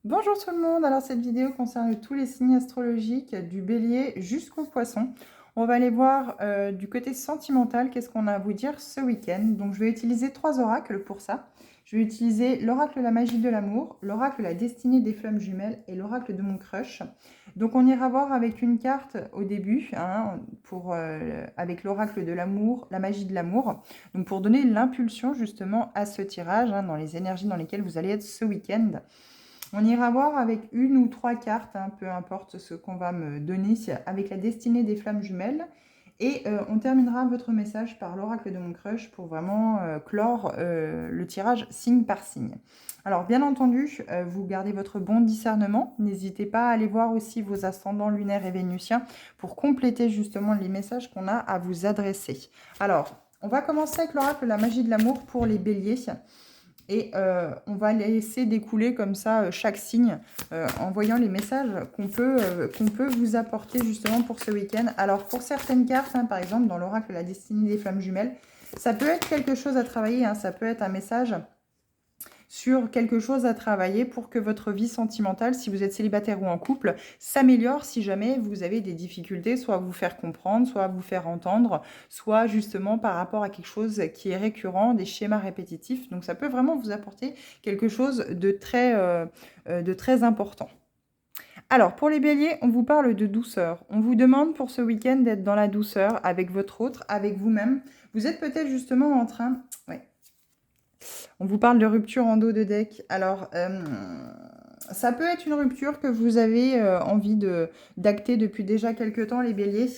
Bonjour tout le monde, alors cette vidéo concerne tous les signes astrologiques du bélier jusqu'au poisson. On va aller voir du côté sentimental, qu'est-ce qu'on a à vous dire ce week-end. Donc je vais utiliser 3 oracles pour ça. Je vais utiliser l'oracle La magie de l'amour, l'oracle La destinée des flammes jumelles et l'oracle de mon crush. Donc on ira voir avec une carte au début, avec l'oracle de l'amour, la magie de l'amour. Donc pour donner l'impulsion justement à ce tirage, dans les énergies dans lesquelles vous allez être ce week-end. On ira voir avec une ou 3 cartes, peu importe ce qu'on va me donner, avec la destinée des flammes jumelles. Et on terminera votre message par l'oracle de mon crush pour vraiment clore le tirage signe par signe. Alors bien entendu, vous gardez votre bon discernement. N'hésitez pas à aller voir aussi vos ascendants lunaires et vénusiens pour compléter justement les messages qu'on a à vous adresser. Alors, on va commencer avec l'oracle La magie de l'amour pour les béliers. Et on va laisser découler comme ça chaque signe en voyant les messages qu'on peut vous apporter justement pour ce week-end. Alors pour certaines cartes, par exemple dans l'oracle La destinée des flammes jumelles, ça peut être quelque chose à travailler, ça peut être un message sur quelque chose à travailler pour que votre vie sentimentale, si vous êtes célibataire ou en couple, s'améliore si jamais vous avez des difficultés, soit à vous faire comprendre, soit à vous faire entendre, soit justement par rapport à quelque chose qui est récurrent, des schémas répétitifs. Donc ça peut vraiment vous apporter quelque chose de très important. Alors, pour les béliers, on vous parle de douceur. On vous demande pour ce week-end d'être dans la douceur avec votre autre, avec vous-même. Vous êtes peut-être justement en train... Ouais. On vous parle de rupture en dos de deck. Alors, ça peut être une rupture que vous avez envie d'acter depuis déjà quelques temps, les béliers,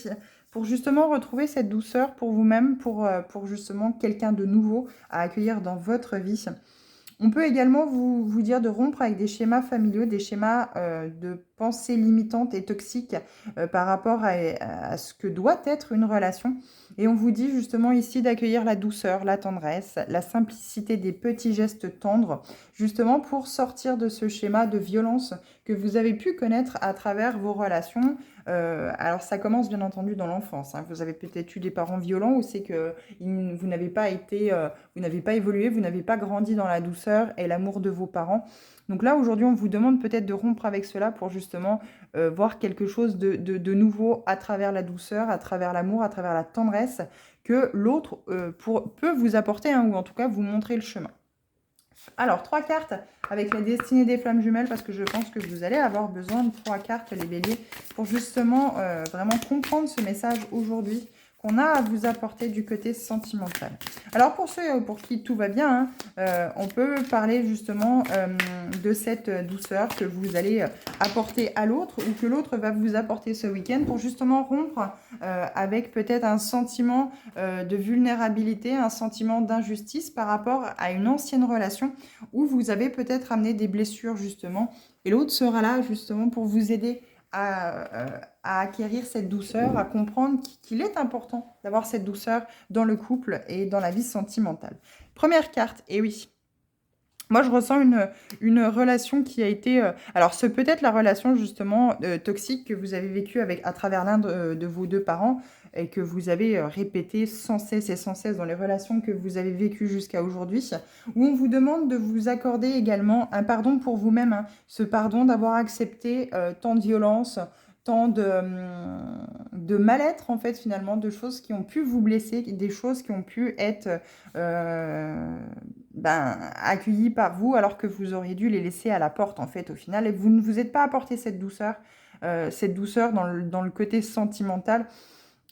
pour justement retrouver cette douceur pour vous-même, pour justement quelqu'un de nouveau à accueillir dans votre vie. On peut également vous dire de rompre avec des schémas familiaux, des schémas de pensée limitantes et toxiques par rapport à ce que doit être une relation. Et on vous dit justement ici d'accueillir la douceur, la tendresse, la simplicité des petits gestes tendres, justement pour sortir de ce schéma de violence que vous avez pu connaître à travers vos relations. Alors ça commence bien entendu dans l'enfance. Vous avez peut-être eu des parents violents ou c'est que vous n'avez pas évolué, vous n'avez pas grandi dans la douceur et l'amour de vos parents. Donc là, aujourd'hui, on vous demande peut-être de rompre avec cela pour justement voir quelque chose de nouveau à travers la douceur, à travers l'amour, à travers la tendresse que l'autre peut vous apporter, ou en tout cas vous montrer le chemin. Alors, 3 cartes avec la destinée des flammes jumelles parce que je pense que vous allez avoir besoin de 3 cartes, les béliers, pour justement vraiment comprendre ce message aujourd'hui qu'on a à vous apporter du côté sentimental. Alors pour ceux pour qui tout va bien, on peut parler justement de cette douceur que vous allez apporter à l'autre ou que l'autre va vous apporter ce week-end pour justement rompre avec peut-être un sentiment de vulnérabilité, un sentiment d'injustice par rapport à une ancienne relation où vous avez peut-être amené des blessures justement et l'autre sera là justement pour vous aider à acquérir cette douceur, à comprendre qu'il est important d'avoir cette douceur dans le couple et dans la vie sentimentale. Première carte, et oui. Moi, je ressens une relation qui a été... alors, c'est peut-être la relation, justement, toxique que vous avez vécue à travers l'un de vos 2 parents et que vous avez répété sans cesse et sans cesse dans les relations que vous avez vécues jusqu'à aujourd'hui, où on vous demande de vous accorder également un pardon pour vous-même, ce pardon d'avoir accepté tant de violence, tant de mal-être, en fait, finalement, de choses qui ont pu vous blesser, des choses qui ont pu être accueillies par vous, alors que vous auriez dû les laisser à la porte, en fait, au final. Et vous ne vous êtes pas apporté cette douceur dans le côté sentimental,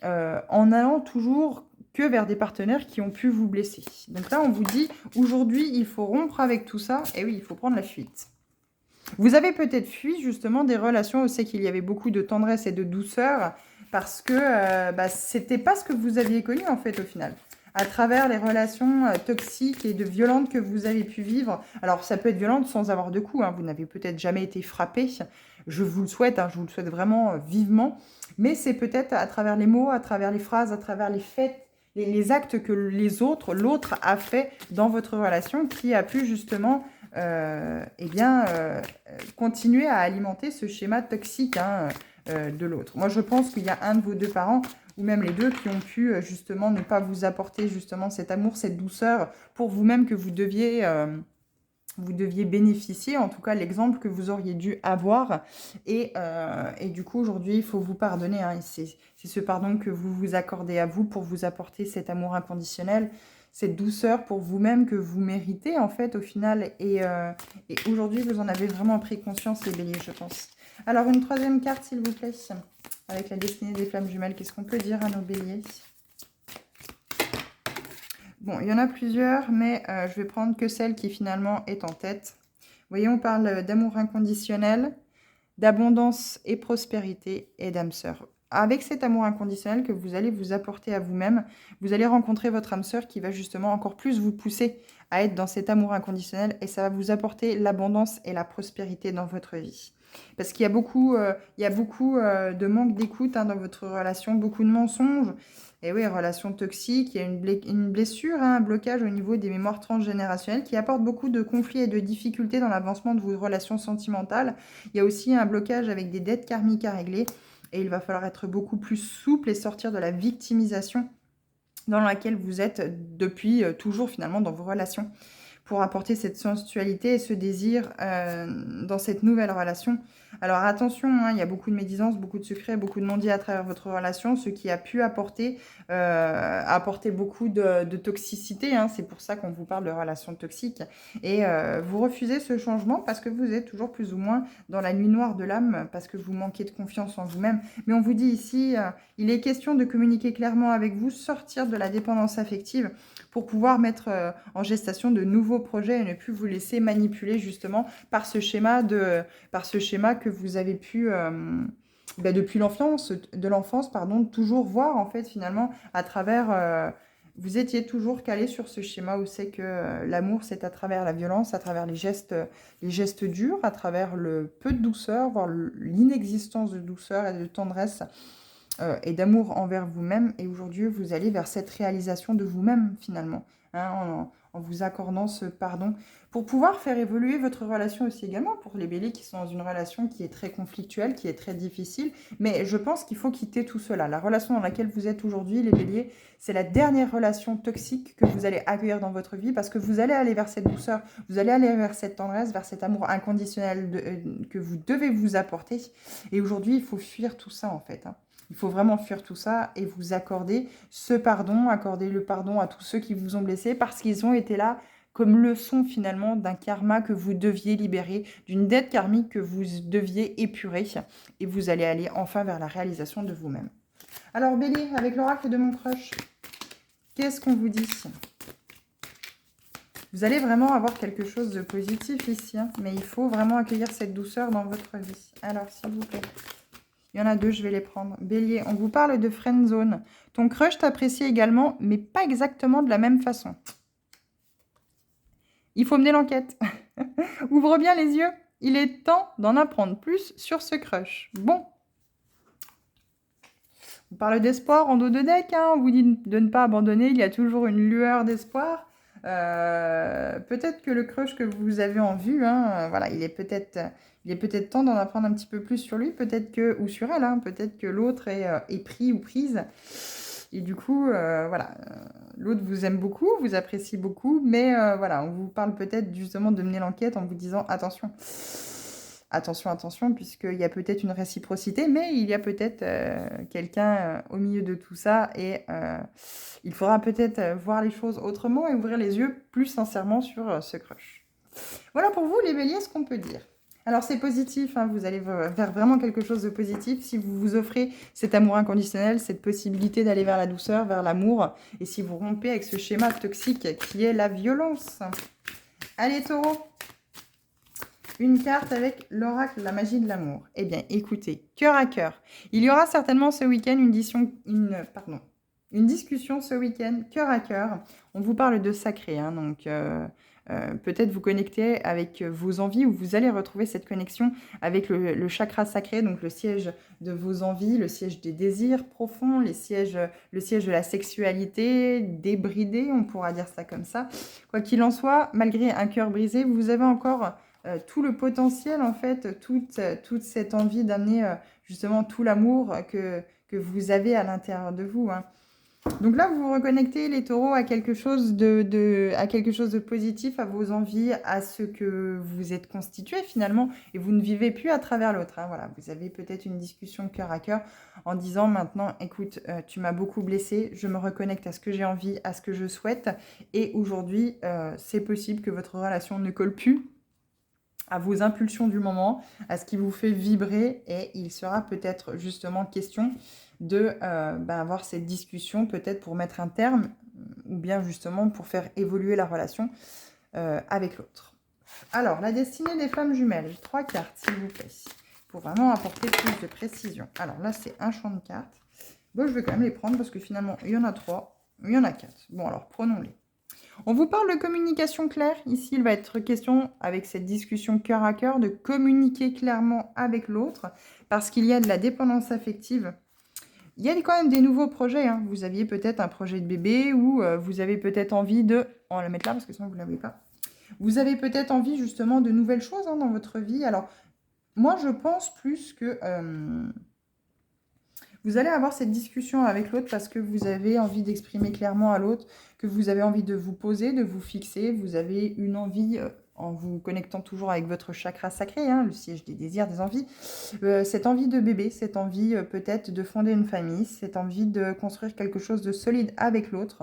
en allant toujours que vers des partenaires qui ont pu vous blesser. Donc là, on vous dit, aujourd'hui, il faut rompre avec tout ça. Et oui, il faut prendre la fuite. Vous avez peut-être fui justement des relations où c'est qu'il y avait beaucoup de tendresse et de douceur parce que c'était pas ce que vous aviez connu en fait au final. À travers les relations toxiques et de violentes que vous avez pu vivre. Alors ça peut être violente sans avoir de coups, vous n'avez peut-être jamais été frappé. Je vous le souhaite, je vous le souhaite vraiment vivement. Mais c'est peut-être à travers les mots, à travers les phrases, à travers les faits, les actes que l'autre a fait dans votre relation qui a pu justement continuer à alimenter ce schéma toxique de l'autre. Moi, je pense qu'il y a un de vos 2 parents ou même les 2 qui ont pu justement ne pas vous apporter justement cet amour, cette douceur pour vous-même que vous deviez vous deviez bénéficier, en tout cas l'exemple que vous auriez dû avoir. Et du coup, aujourd'hui, il faut vous pardonner. Hein, c'est ce pardon que vous vous accordez à vous pour vous apporter cet amour inconditionnel, cette douceur pour vous-même que vous méritez, en fait, au final. Et aujourd'hui, vous en avez vraiment pris conscience, les béliers, je pense. Alors, une troisième carte, s'il vous plaît, avec la destinée des flammes jumelles. Qu'est-ce qu'on peut dire à nos béliers? Bon, il y en a plusieurs, mais je vais prendre que celle qui finalement est en tête. Vous voyez, on parle d'amour inconditionnel, d'abondance et prospérité et d'âme sœur. Avec cet amour inconditionnel que vous allez vous apporter à vous-même, vous allez rencontrer votre âme sœur qui va justement encore plus vous pousser à être dans cet amour inconditionnel et ça va vous apporter l'abondance et la prospérité dans votre vie. Parce qu'il y a beaucoup, de manque d'écoute dans votre relation, beaucoup de mensonges. Et oui, relation toxique, il y a une blessure, hein, un blocage au niveau des mémoires transgénérationnelles qui apporte beaucoup de conflits et de difficultés dans l'avancement de vos relations sentimentales. Il y a aussi un blocage avec des dettes karmiques à régler. Et il va falloir être beaucoup plus souple et sortir de la victimisation dans laquelle vous êtes depuis toujours finalement dans vos relations pour apporter cette sensualité et ce désir dans cette nouvelle relation. Alors attention, hein, il y a beaucoup de médisance, beaucoup de secrets, beaucoup de non-dits à travers votre relation, ce qui a pu apporter beaucoup de toxicité. Hein, c'est pour ça qu'on vous parle de relations toxiques. Et vous refusez ce changement parce que vous êtes toujours plus ou moins dans la nuit noire de l'âme, parce que vous manquez de confiance en vous-même. Mais on vous dit ici, il est question de communiquer clairement avec vous, sortir de la dépendance affective pour pouvoir mettre en gestation de nouveaux projets et ne plus vous laisser manipuler justement par ce schéma que vous avez pu depuis l'enfance, toujours voir en fait finalement à travers. Vous étiez toujours calé sur ce schéma où c'est que l'amour, c'est à travers la violence, à travers les gestes durs, à travers le peu de douceur, voire l'inexistence de douceur et de tendresse et d'amour envers vous-même. Et aujourd'hui, vous allez vers cette réalisation de vous-même, finalement, hein, en vous accordant ce pardon, pour pouvoir faire évoluer votre relation aussi également, pour les béliers qui sont dans une relation qui est très conflictuelle, qui est très difficile. Mais je pense qu'il faut quitter tout cela. La relation dans laquelle vous êtes aujourd'hui, les béliers, c'est la dernière relation toxique que vous allez accueillir dans votre vie, parce que vous allez aller vers cette douceur, vous allez aller vers cette tendresse, vers cet amour inconditionnel que vous devez vous apporter. Et aujourd'hui, il faut fuir tout ça, en fait, hein. Il faut vraiment fuir tout ça et vous accorder ce pardon, accorder le pardon à tous ceux qui vous ont blessé parce qu'ils ont été là comme leçon finalement d'un karma que vous deviez libérer, d'une dette karmique que vous deviez épurer et vous allez aller enfin vers la réalisation de vous-même. Alors Bélier, avec l'oracle de mon crush, qu'est-ce qu'on vous dit? Vous allez vraiment avoir quelque chose de positif ici, hein, mais il faut vraiment accueillir cette douceur dans votre vie. Alors s'il vous plaît. Il y en a deux, je vais les prendre. Bélier, on vous parle de friend zone. Ton crush t'apprécie également, mais pas exactement de la même façon. Il faut mener l'enquête. Ouvre bien les yeux. Il est temps d'en apprendre plus sur ce crush. Bon. On parle d'espoir en dos de deck. Hein. On vous dit de ne pas abandonner. Il y a toujours une lueur d'espoir. Peut-être que le crush que vous avez en vue, hein, voilà, il est peut-être temps d'en apprendre un petit peu plus sur lui, peut-être que, ou sur elle, hein, peut-être que l'autre est pris ou prise. Et du coup, voilà, l'autre vous aime beaucoup, vous apprécie beaucoup, mais voilà, on vous parle peut-être justement de mener l'enquête en vous disant attention. Attention, attention, puisqu'il y a peut-être une réciprocité, mais il y a peut-être quelqu'un au milieu de tout ça et il faudra peut-être voir les choses autrement et ouvrir les yeux plus sincèrement sur ce crush. Voilà pour vous les béliers ce qu'on peut dire. Alors c'est positif, hein, vous allez vers vraiment quelque chose de positif si vous vous offrez cet amour inconditionnel, cette possibilité d'aller vers la douceur, vers l'amour et si vous rompez avec ce schéma toxique qui est la violence. Allez taureau, une carte avec l'oracle, la magie de l'amour. Eh bien, écoutez, cœur à cœur. Il y aura certainement ce week-end une discussion ce week-end, cœur à cœur. On vous parle de sacré, hein, donc peut-être vous connecter avec vos envies ou vous allez retrouver cette connexion avec le chakra sacré, donc le siège de vos envies, le siège des désirs profonds, le siège de la sexualité débridée, on pourra dire ça comme ça. Quoi qu'il en soit, malgré un cœur brisé, vous avez encore tout le potentiel, en fait, toute cette envie d'amener justement tout l'amour que vous avez à l'intérieur de vous. Hein. Donc là, vous vous reconnectez, les taureaux, à quelque chose à quelque chose de positif, à vos envies, à ce que vous êtes constitué finalement, et vous ne vivez plus à travers l'autre. Hein, voilà, vous avez peut-être une discussion cœur à cœur en disant maintenant, écoute, tu m'as beaucoup blessé, je me reconnecte à ce que j'ai envie, à ce que je souhaite, et aujourd'hui, c'est possible que votre relation ne colle plus à vos impulsions du moment, à ce qui vous fait vibrer, et il sera peut-être justement question de avoir cette discussion peut-être pour mettre un terme, ou bien justement pour faire évoluer la relation avec l'autre. Alors, la destinée des flammes jumelles, 3 cartes s'il vous plaît, pour vraiment apporter plus de précision. Alors là, c'est un champ de cartes. Bon, je vais quand même les prendre parce que finalement, il y en a 3, il y en a 4. Bon, alors prenons-les. On vous parle de communication claire. Ici, il va être question, avec cette discussion cœur à cœur, de communiquer clairement avec l'autre, parce qu'il y a de la dépendance affective. Il y a quand même des nouveaux projets. Hein. Vous aviez peut-être un projet de bébé, ou vous avez peut-être envie de... On va le mettre là, parce que sinon, vous ne l'avez pas. Vous avez peut-être envie, justement, de nouvelles choses dans votre vie. Alors, moi, je pense plus que... vous allez avoir cette discussion avec l'autre parce que vous avez envie d'exprimer clairement à l'autre que vous avez envie de vous poser, de vous fixer. Vous avez une envie, en vous connectant toujours avec votre chakra sacré, hein, le siège des désirs, des envies, cette envie de bébé, cette envie peut-être de fonder une famille, cette envie de construire quelque chose de solide avec l'autre.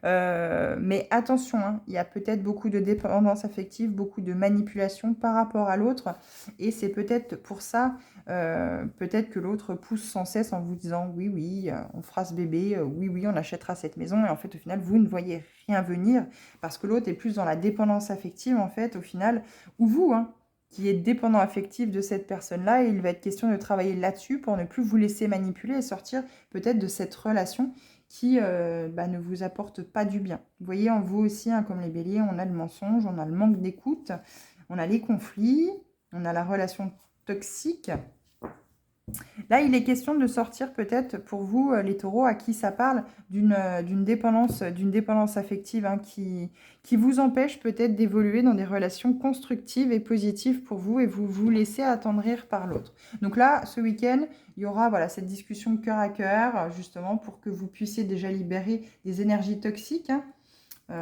Mais attention, hein, il y a peut-être beaucoup de dépendance affective, beaucoup de manipulation par rapport à l'autre. Et c'est peut-être pour ça, peut-être que l'autre pousse sans cesse en vous disant « oui, oui, on fera ce bébé, oui, oui, on achètera cette maison ». Et en fait, au final, vous ne voyez rien venir parce que l'autre est plus dans la dépendance affective, en fait, au final, ou vous, hein, qui êtes dépendant affectif de cette personne-là. Et il va être question de travailler là-dessus pour ne plus vous laisser manipuler et sortir peut-être de cette relation qui ne vous apporte pas du bien. Vous voyez, en vous aussi, hein, comme les béliers, on a le mensonge, on a le manque d'écoute, on a les conflits, on a la relation toxique. Là, il est question de sortir peut-être pour vous, les taureaux, à qui ça parle, d'une dépendance affective hein, qui vous empêche peut-être d'évoluer dans des relations constructives et positives pour vous, et vous vous laissez attendrir par l'autre. Donc là, ce week-end, il y aura voilà, cette discussion cœur à cœur, justement, pour que vous puissiez déjà libérer des énergies toxiques. Hein.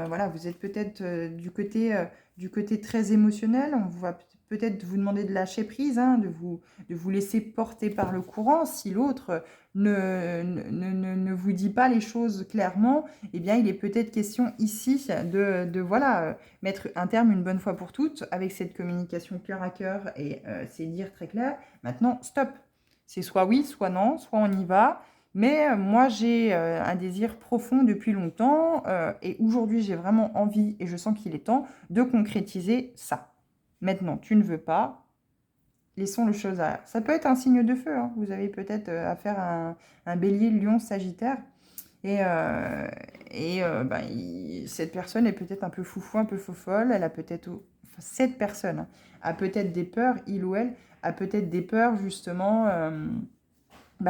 Voilà, vous êtes peut-être du côté très émotionnel, on va peut-être vous demander de lâcher prise, hein, de vous laisser porter par le courant. Si l'autre ne vous dit pas les choses clairement, eh bien, il est peut-être question ici de voilà, mettre un terme une bonne fois pour toutes avec cette communication cœur à cœur et ces dires très clairs. Maintenant, stop. C'est soit oui, soit non, soit on y va. Mais moi, j'ai un désir profond depuis longtemps et aujourd'hui, j'ai vraiment envie et je sens qu'il est temps de concrétiser ça. Maintenant, tu ne veux pas, laissons les choses à... Ça peut être un signe de feu, hein. Vous avez peut-être affaire à un bélier, lion, sagittaire. Et cette personne est peut-être un peu foufou, un peu fofolle. Elle a peut-être... Enfin, cette personne hein, a peut-être des peurs, il ou elle a peut-être des peurs justement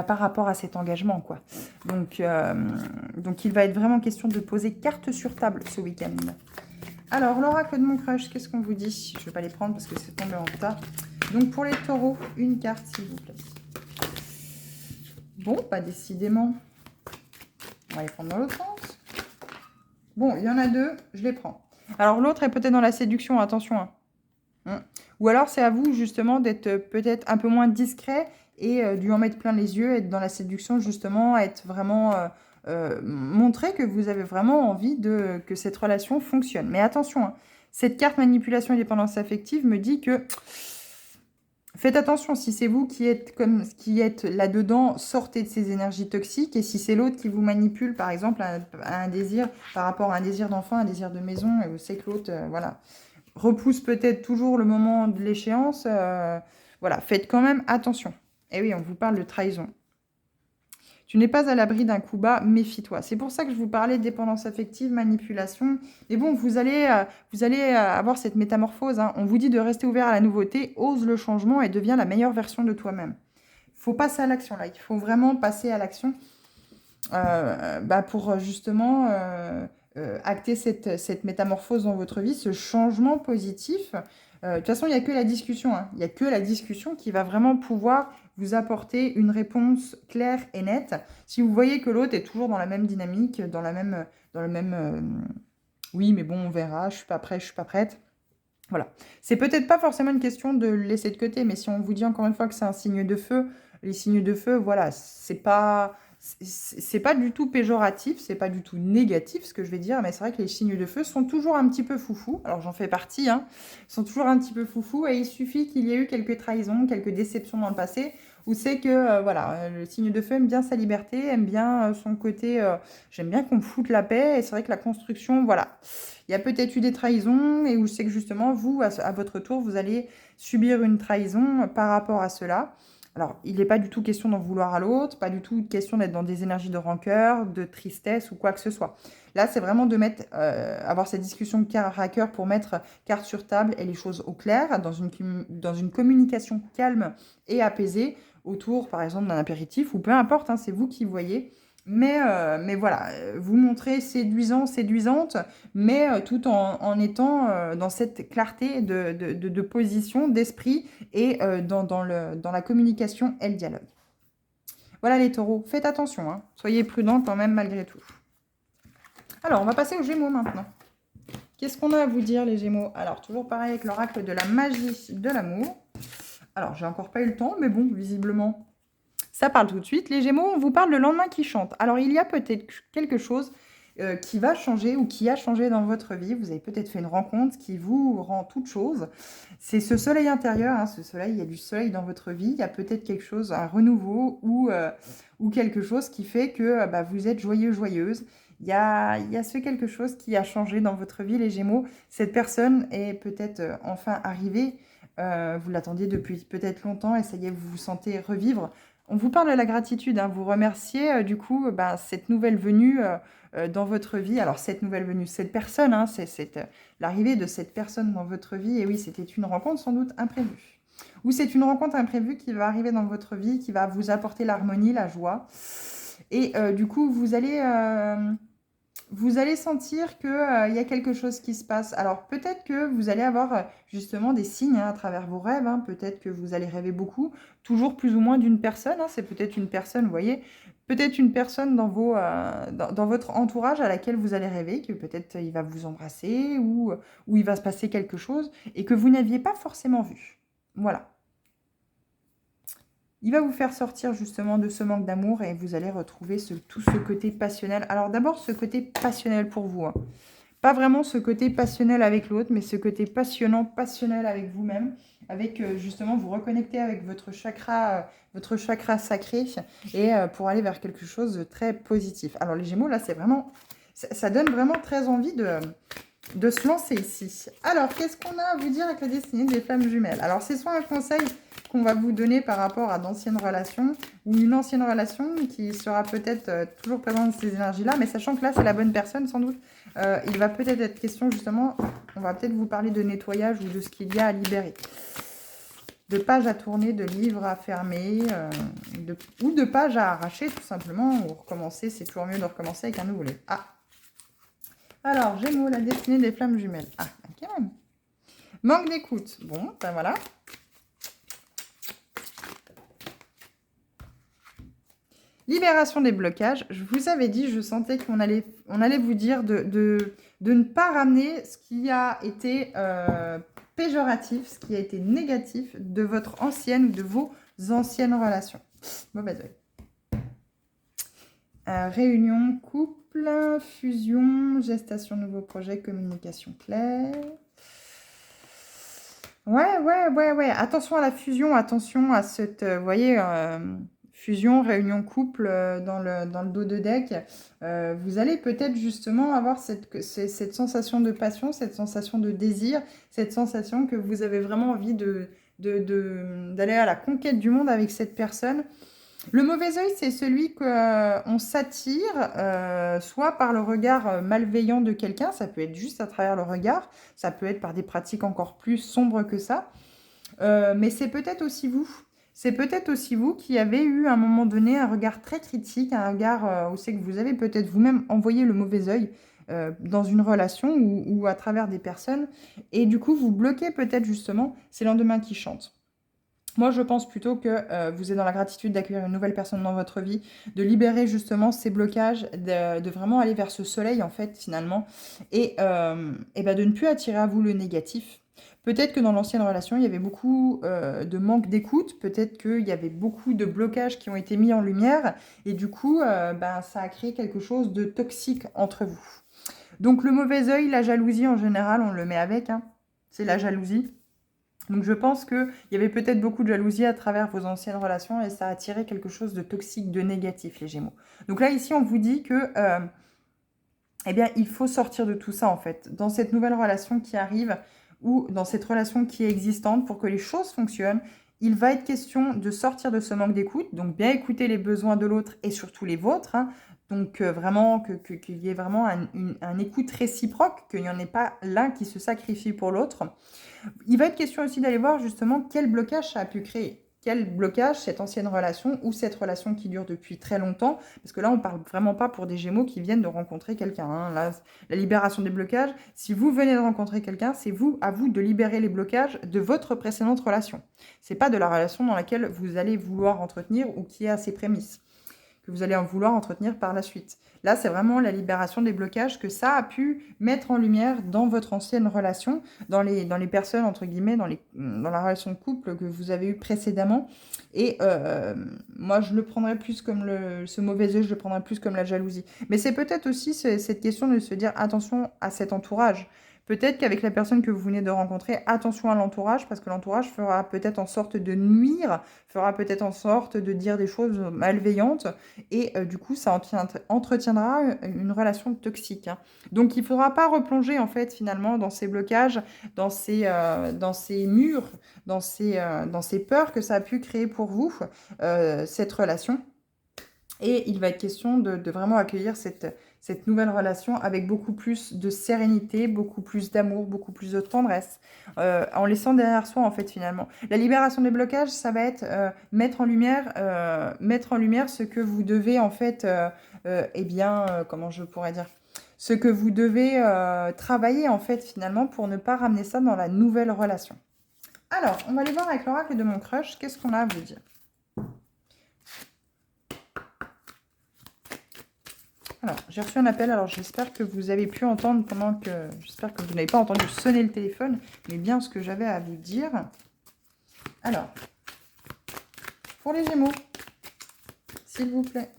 par rapport à cet engagement, quoi. Donc, il va être vraiment question de poser carte sur table ce week-end. Alors, l'oracle de mon crush, qu'est-ce qu'on vous dit? Je ne vais pas les prendre parce que c'est tombé en retard. Donc, pour les taureaux, une carte, s'il vous plaît. Bon, pas décidément. On va les prendre dans l'autre sens. Bon, il y en a deux, je les prends. Alors, l'autre est peut-être dans la séduction, attention. Hein. Ou alors, c'est à vous, justement, d'être peut-être un peu moins discret et de lui en mettre plein les yeux, être dans la séduction, justement, être vraiment... montrer que vous avez vraiment envie que cette relation fonctionne. Mais attention, hein, cette carte manipulation et dépendance affective me dit que faites attention, si c'est vous qui êtes là-dedans, sortez de ces énergies toxiques. Et si c'est l'autre qui vous manipule, par exemple, à un désir, par rapport à un désir d'enfant, un désir de maison, et vous savez que l'autre, voilà, repousse peut-être toujours le moment de l'échéance, voilà, faites quand même attention. Et oui, on vous parle de trahison. Tu n'es pas à l'abri d'un coup bas, méfie-toi. C'est pour ça que je vous parlais de dépendance affective, manipulation. Mais bon, vous allez avoir cette métamorphose. Hein. On vous dit de rester ouvert à la nouveauté, ose le changement et deviens la meilleure version de toi-même. Il faut passer à l'action là. Il faut vraiment passer à l'action pour justement acter cette métamorphose dans votre vie, ce changement positif. De toute façon, il n'y a que la discussion, hein. Il n'y a que la discussion qui va vraiment pouvoir vous apporter une réponse claire et nette. Si vous voyez que l'autre est toujours dans la même dynamique, dans le même oui, mais bon, on verra, je suis pas prête, je suis pas prête. Voilà. C'est peut-être pas forcément une question de le laisser de côté, mais si on vous dit encore une fois que c'est un signe de feu, les signes de feu, voilà, c'est pas du tout péjoratif, c'est pas du tout négatif ce que je vais dire, mais c'est vrai que les signes de feu sont toujours un petit peu foufou. Alors j'en fais partie, hein, ils sont toujours un petit peu foufou et il suffit qu'il y ait eu quelques trahisons, quelques déceptions dans le passé où c'est que voilà, le signe de feu aime bien sa liberté, aime bien son côté, j'aime bien qu'on me foute la paix et c'est vrai que la construction, voilà. Il y a peut-être eu des trahisons et où c'est que justement, vous, à votre tour, vous allez subir une trahison par rapport à cela. Alors, il n'est pas du tout question d'en vouloir à l'autre, pas du tout question d'être dans des énergies de rancœur, de tristesse ou quoi que ce soit. Là, c'est vraiment de mettre, avoir cette discussion cœur à cœur pour mettre carte sur table et les choses au clair, dans une communication calme et apaisée autour, par exemple, d'un apéritif ou peu importe, hein, c'est vous qui voyez. Mais voilà, vous montrez séduisant, séduisante, mais tout en étant dans cette clarté de position, d'esprit et dans la communication et le dialogue. Voilà les taureaux, faites attention, hein. Soyez prudents quand même malgré tout. Alors, on va passer aux Gémeaux maintenant. Qu'est-ce qu'on a à vous dire les Gémeaux? Alors, toujours pareil avec l'oracle de la magie de l'amour. Alors, j'ai encore pas eu le temps, mais bon, visiblement, ça parle tout de suite. Les Gémeaux, on vous parle le lendemain qui chante. Alors, il y a peut-être quelque chose qui va changer ou qui a changé dans votre vie. Vous avez peut-être fait une rencontre qui vous rend toute chose. C'est ce soleil intérieur, hein, ce soleil, il y a du soleil dans votre vie. Il y a peut-être quelque chose, un renouveau ou quelque chose qui fait que vous êtes joyeux, joyeuse. Il y a ce quelque chose qui a changé dans votre vie, les Gémeaux. Cette personne est peut-être enfin arrivée. Vous l'attendiez depuis peut-être longtemps et ça y est, vous vous sentez revivre. On vous parle de la gratitude, hein. Vous remerciez du coup cette nouvelle venue dans votre vie. Alors cette nouvelle venue, cette personne, hein, c'est l'arrivée de cette personne dans votre vie. Et oui, c'était une rencontre sans doute imprévue. Ou c'est une rencontre imprévue qui va arriver dans votre vie, qui va vous apporter l'harmonie, la joie. Et du coup, vous allez sentir qu'il y a quelque chose qui se passe. Alors peut-être que vous allez avoir justement des signes à travers vos rêves. Hein. Peut-être que vous allez rêver beaucoup, toujours plus ou moins d'une personne. Hein. C'est peut-être une personne, vous voyez, peut-être une personne dans votre entourage à laquelle vous allez rêver, que peut-être il va vous embrasser ou il va se passer quelque chose et que vous n'aviez pas forcément vu. Voilà. Il va vous faire sortir justement de ce manque d'amour et vous allez retrouver tout ce côté passionnel. Alors d'abord, ce côté passionnel pour vous. Hein. Pas vraiment ce côté passionnel avec l'autre, mais ce côté passionnant, passionnel avec vous-même. Avec justement vous reconnecter avec votre chakra sacré et pour aller vers quelque chose de très positif. Alors les Gémeaux, là, c'est vraiment... Ça donne vraiment très envie de se lancer ici. Alors, qu'est-ce qu'on a à vous dire avec la destinée des flammes jumelles? Alors, c'est soit un conseil qu'on va vous donner par rapport à d'anciennes relations ou une ancienne relation qui sera peut-être toujours présente dans ces énergies-là, mais sachant que là, c'est la bonne personne sans doute. Il va peut-être être question justement, on va peut-être vous parler de nettoyage ou de ce qu'il y a à libérer. De pages à tourner, de livres à fermer, ou de pages à arracher tout simplement, ou recommencer, c'est toujours mieux de recommencer avec un nouveau livre. Ah! Alors, Gémeaux, la destinée des flammes jumelles. Ah, quand même. Manque d'écoute. Bon, ben voilà. Libération des blocages. Je vous avais dit, je sentais qu'on allait vous dire de ne pas ramener ce qui a été péjoratif, ce qui a été négatif de votre ancienne ou de vos anciennes relations. Mauvais oeil. Réunion, couple, fusion, gestation, nouveau projet, communication claire. Ouais. Attention à la fusion, attention à cette, vous voyez, fusion, réunion, couple dans le dos de deck. Vous allez peut-être justement avoir cette sensation de passion, cette sensation de désir, cette sensation que vous avez vraiment envie d'aller à la conquête du monde avec cette personne. Le mauvais œil, c'est celui qu'on s'attire, soit par le regard malveillant de quelqu'un, ça peut être juste à travers le regard, ça peut être par des pratiques encore plus sombres que ça, mais c'est peut-être aussi vous. C'est peut-être aussi vous qui avez eu à un moment donné un regard très critique, un regard où c'est que vous avez peut-être vous-même envoyé le mauvais œil dans une relation ou à travers des personnes. Et du coup, vous bloquez peut-être justement ces lendemains qui chantent. Moi, je pense plutôt que vous êtes dans la gratitude d'accueillir une nouvelle personne dans votre vie, de libérer justement ces blocages, de vraiment aller vers ce soleil, en fait, finalement, et ben, de ne plus attirer à vous le négatif. Peut-être que dans l'ancienne relation, il y avait beaucoup de manque d'écoute, peut-être qu'il y avait beaucoup de blocages qui ont été mis en lumière, et du coup, ben, ça a créé quelque chose de toxique entre vous. Donc, le mauvais œil, la jalousie, en général, on le met avec, hein. C'est la jalousie. Donc je pense qu'il y avait peut-être beaucoup de jalousie à travers vos anciennes relations et ça a attiré quelque chose de toxique, de négatif, les Gémeaux. Donc là, ici, on vous dit que, eh bien, il faut sortir de tout ça, en fait. Dans cette nouvelle relation qui arrive ou dans cette relation qui est existante, pour que les choses fonctionnent, il va être question de sortir de ce manque d'écoute, donc bien écouter les besoins de l'autre et surtout les vôtres, hein. Donc vraiment, qu'il y ait vraiment un écoute réciproque, qu'il n'y en ait pas l'un qui se sacrifie pour l'autre. Il va être question aussi d'aller voir justement quel blocage ça a pu créer. Quel blocage cette ancienne relation ou cette relation qui dure depuis très longtemps. Parce que là, on ne parle vraiment pas pour des Gémeaux qui viennent de rencontrer quelqu'un, hein. Là, la libération des blocages, si vous venez de rencontrer quelqu'un, c'est à vous de libérer les blocages de votre précédente relation. Ce n'est pas de la relation dans laquelle vous allez vouloir entretenir ou qui est à ses prémices, que vous allez en vouloir entretenir par la suite. Là, c'est vraiment la libération des blocages que ça a pu mettre en lumière dans votre ancienne relation, dans les personnes, entre guillemets, dans la relation de couple que vous avez eue précédemment. Et moi, je le prendrais plus comme ce mauvais œil, je le prendrais plus comme la jalousie. Mais c'est peut-être aussi cette question de se dire attention à cet entourage. Peut-être qu'avec la personne que vous venez de rencontrer, attention à l'entourage, parce que l'entourage fera peut-être en sorte de nuire, fera peut-être en sorte de dire des choses malveillantes, et du coup, ça entretiendra une relation toxique, hein. Donc, il ne faudra pas replonger, en fait, finalement, dans ces blocages, dans ces murs, dans ces peurs que ça a pu créer pour vous, cette relation. Et il va être question de vraiment accueillir cette nouvelle relation avec beaucoup plus de sérénité, beaucoup plus d'amour, beaucoup plus de tendresse, en laissant derrière soi, en fait, finalement. La libération des blocages, ça va être mettre en lumière ce que vous devez, en fait, comment je pourrais dire, ce que vous devez travailler, en fait, finalement, pour ne pas ramener ça dans la nouvelle relation. Alors, on va aller voir avec l'oracle de mon crush, qu'est-ce qu'on a à vous dire? Alors, j'ai reçu un appel, alors j'espère que vous avez pu entendre j'espère que vous n'avez pas entendu sonner le téléphone, mais bien ce que j'avais à vous dire. Alors, pour les Gémeaux, s'il vous plaît.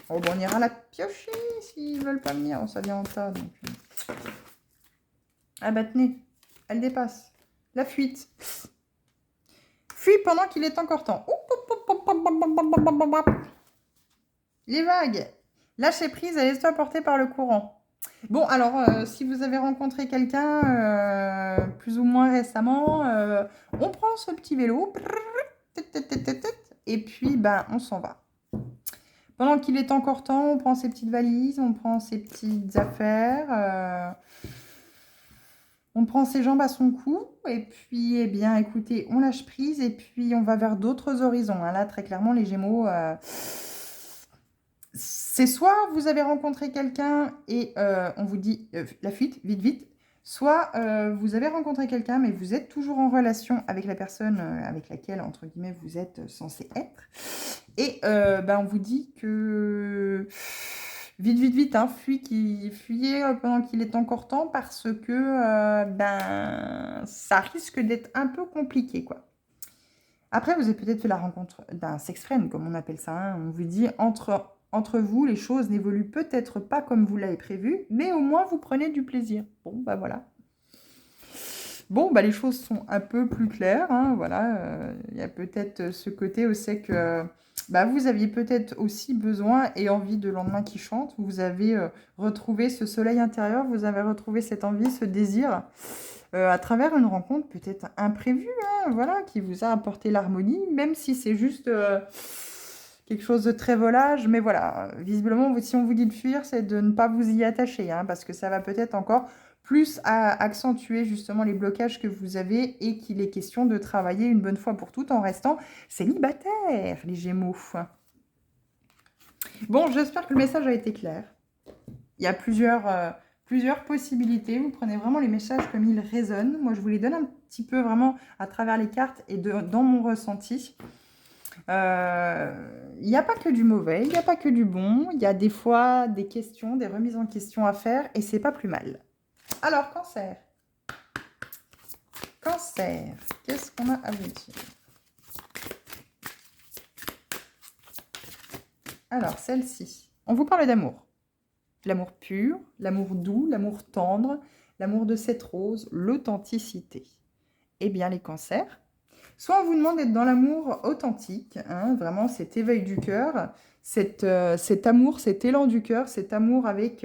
Oh, bon, on ira la piocher s'ils ne veulent pas venir. Oh, ça vient en tas, donc... Ah bah tenez, elle dépasse. La fuite. Fuis pendant qu'il est encore temps. Les vagues. Lâchez prise et laisse-toi porter par le courant. Bon, alors, si vous avez rencontré quelqu'un plus ou moins récemment, on prend ce petit vélo, et puis, ben, on s'en va. Pendant qu'il est encore temps, on prend ses petites valises, on prend ses petites affaires, on prend ses jambes à son cou, et puis, eh bien, écoutez, on lâche prise, et puis on va vers d'autres horizons, hein. Là, très clairement, les Gémeaux... c'est soit vous avez rencontré quelqu'un et on vous dit la fuite, vite, vite. Soit vous avez rencontré quelqu'un mais vous êtes toujours en relation avec la personne avec laquelle, entre guillemets, vous êtes censé être. Et ben, on vous dit que vite, vite, vite, hein, fuyez pendant qu'il est encore temps parce que ben, ça risque d'être un peu compliqué, quoi. Après, vous avez peut-être fait la rencontre d'un sex friend, comme on appelle ça, hein. On vous dit entre vous, les choses n'évoluent peut-être pas comme vous l'avez prévu, mais au moins vous prenez du plaisir. Bon, bah voilà. Bon, bah les choses sont un peu plus claires, hein, voilà. Il y a peut-être ce côté aussi que bah, vous aviez peut-être aussi besoin et envie de lendemain qui chante. Vous avez retrouvé ce soleil intérieur, vous avez retrouvé cette envie, ce désir à travers une rencontre peut-être imprévue, hein, voilà, qui vous a apporté l'harmonie, même si c'est juste... quelque chose de très volage, mais voilà, visiblement, si on vous dit de fuir, c'est de ne pas vous y attacher, hein, parce que ça va peut-être encore plus accentuer justement les blocages que vous avez et qu'il est question de travailler une bonne fois pour toutes en restant célibataire, les Gémeaux. Bon, j'espère que le message a été clair. Il y a plusieurs possibilités. Vous prenez vraiment les messages comme ils résonnent. Moi, je vous les donne un petit peu vraiment à travers les cartes et dans mon ressenti. Il n'y a pas que du mauvais, il n'y a pas que du bon. Il y a des fois des questions, des remises en question à faire et c'est pas plus mal. Alors, Cancer. Cancer, qu'est-ce qu'on a à vous dire? Alors, celle-ci, on vous parle d'amour. L'amour pur, l'amour doux, l'amour tendre, l'amour de cette rose, l'authenticité. Eh bien, les cancers, soit on vous demande d'être dans l'amour authentique, hein, vraiment cet éveil du cœur, cet amour, cet élan du cœur, cet amour avec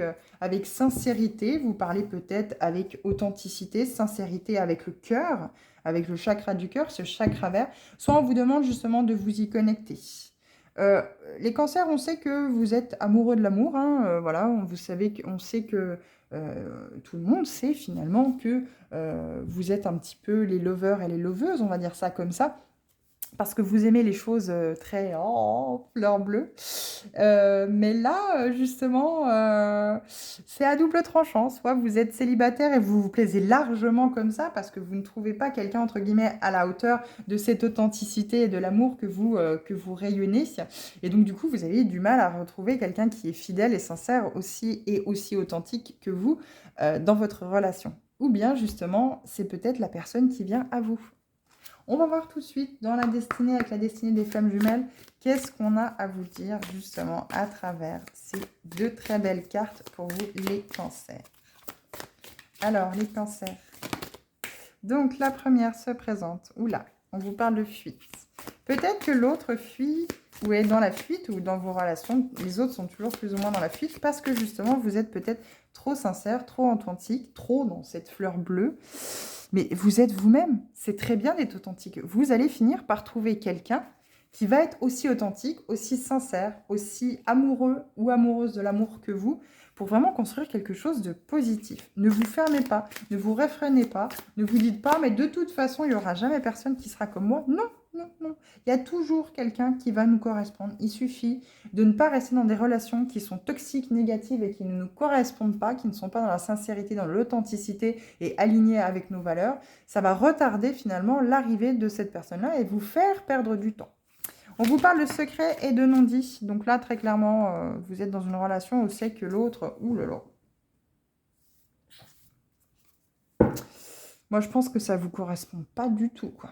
sincérité. Vous parlez peut-être avec authenticité, sincérité avec le cœur, avec le chakra du cœur, ce chakra vert. Soit on vous demande justement de vous y connecter. Euh, les cancers, on sait que vous êtes amoureux de l'amour, hein, voilà, on sait que tout le monde sait finalement que vous êtes un petit peu les lovers et les loveuses, on va dire ça comme ça, parce que vous aimez les choses très fleur bleue. Mais là, justement, c'est à double tranchant. Soit vous êtes célibataire et vous vous plaisez largement comme ça, parce que vous ne trouvez pas quelqu'un, entre guillemets, à la hauteur de cette authenticité et de l'amour que vous rayonnez. Et donc, du coup, vous avez du mal à retrouver quelqu'un qui est fidèle et sincère aussi authentique que vous dans votre relation. Ou bien, justement, c'est peut-être la personne qui vient à vous. On va voir tout de suite dans la destinée, avec la destinée des flammes jumelles, qu'est-ce qu'on a à vous dire justement à travers ces deux très belles cartes pour vous les cancers. Alors, les cancers. Donc, la première se présente. Oula, on vous parle de fuite. Peut-être que l'autre fuit ou est dans la fuite ou dans vos relations. Les autres sont toujours plus ou moins dans la fuite parce que justement, vous êtes peut-être trop sincère, trop authentique, trop dans cette fleur bleue. Mais vous êtes vous-même. C'est très bien d'être authentique. Vous allez finir par trouver quelqu'un qui va être aussi authentique, aussi sincère, aussi amoureux ou amoureuse de l'amour que vous, pour vraiment construire quelque chose de positif. Ne vous fermez pas, ne vous réfrénez pas, ne vous dites pas, mais de toute façon, il n'y aura jamais personne qui sera comme moi. Non, non, non. Il y a toujours quelqu'un qui va nous correspondre. Il suffit de ne pas rester dans des relations qui sont toxiques, négatives et qui ne nous correspondent pas, qui ne sont pas dans la sincérité, dans l'authenticité et alignées avec nos valeurs. Ça va retarder finalement l'arrivée de cette personne-là et vous faire perdre du temps. On vous parle de secret et de non-dit. Donc là, très clairement, vous êtes dans une relation où c'est que l'autre... Ouh là là. Moi, je pense que ça ne vous correspond pas du tout, quoi.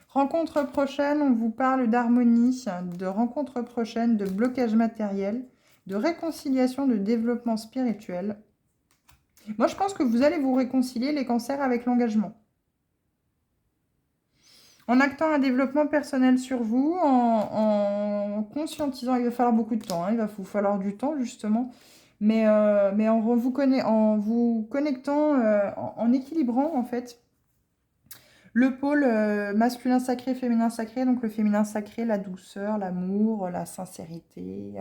Rencontre prochaine, on vous parle d'harmonie, de rencontre prochaine, de blocage matériel, de réconciliation, de développement spirituel. Moi, je pense que vous allez vous réconcilier, les cancers, avec l'engagement. En actant un développement personnel sur vous, en conscientisant, il va falloir beaucoup de temps, hein, il va vous falloir du temps justement, mais en vous connectant, en équilibrant en fait le pôle masculin sacré, féminin sacré, donc le féminin sacré, la douceur, l'amour, la sincérité,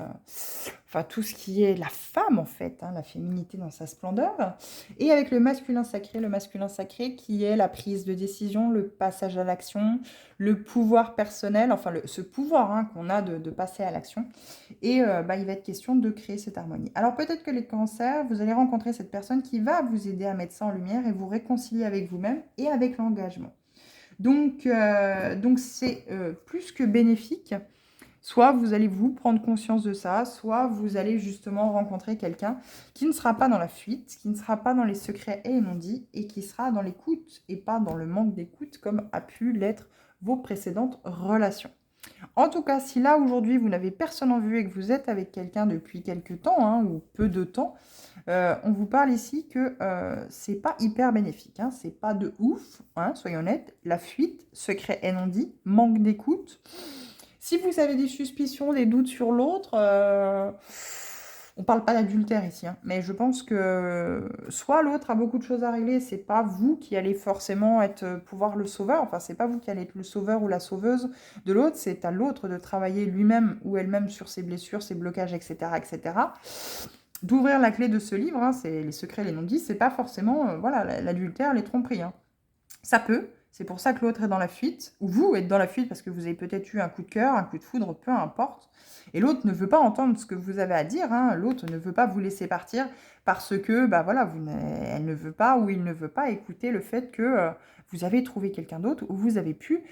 enfin tout ce qui est la femme en fait, hein, la féminité dans sa splendeur, et avec le masculin sacré qui est la prise de décision, le passage à l'action, le pouvoir personnel, enfin ce pouvoir hein, qu'on a de passer à l'action, et il va être question de créer cette harmonie. Alors peut-être que les cancers, vous allez rencontrer cette personne qui va vous aider à mettre ça en lumière et vous réconcilier avec vous-même et avec l'engagement. Donc c'est plus que bénéfique. Soit vous allez vous prendre conscience de ça, soit vous allez justement rencontrer quelqu'un qui ne sera pas dans la fuite, qui ne sera pas dans les secrets et les non-dits, et qui sera dans l'écoute et pas dans le manque d'écoute comme a pu l'être vos précédentes relations. En tout cas, si là aujourd'hui vous n'avez personne en vue et que vous êtes avec quelqu'un depuis quelques temps hein, ou peu de temps, on vous parle ici que c'est pas hyper bénéfique, hein, c'est pas de ouf, hein, soyons honnêtes. La fuite, secret et non-dit, manque d'écoute. Si vous avez des suspicions, des doutes sur l'autre, on parle pas d'adultère ici, hein, mais je pense que soit l'autre a beaucoup de choses à régler, c'est pas vous qui allez forcément pouvoir le sauveur, enfin c'est pas vous qui allez être le sauveur ou la sauveuse de l'autre, c'est à l'autre de travailler lui-même ou elle-même sur ses blessures, ses blocages, etc., etc. D'ouvrir la clé de ce livre, hein, c'est les secrets, les non-dits, c'est pas forcément voilà l'adultère, les tromperies. Hein. Ça peut, C'est pour ça que l'autre est dans la fuite, ou vous êtes dans la fuite parce que vous avez peut-être eu un coup de cœur, un coup de foudre, peu importe. Et l'autre ne veut pas entendre ce que vous avez à dire, hein. L'autre ne veut pas vous laisser partir parce que, bah voilà, elle ne veut pas ou il ne veut pas écouter le fait que vous avez trouvé quelqu'un d'autre ou vous avez pu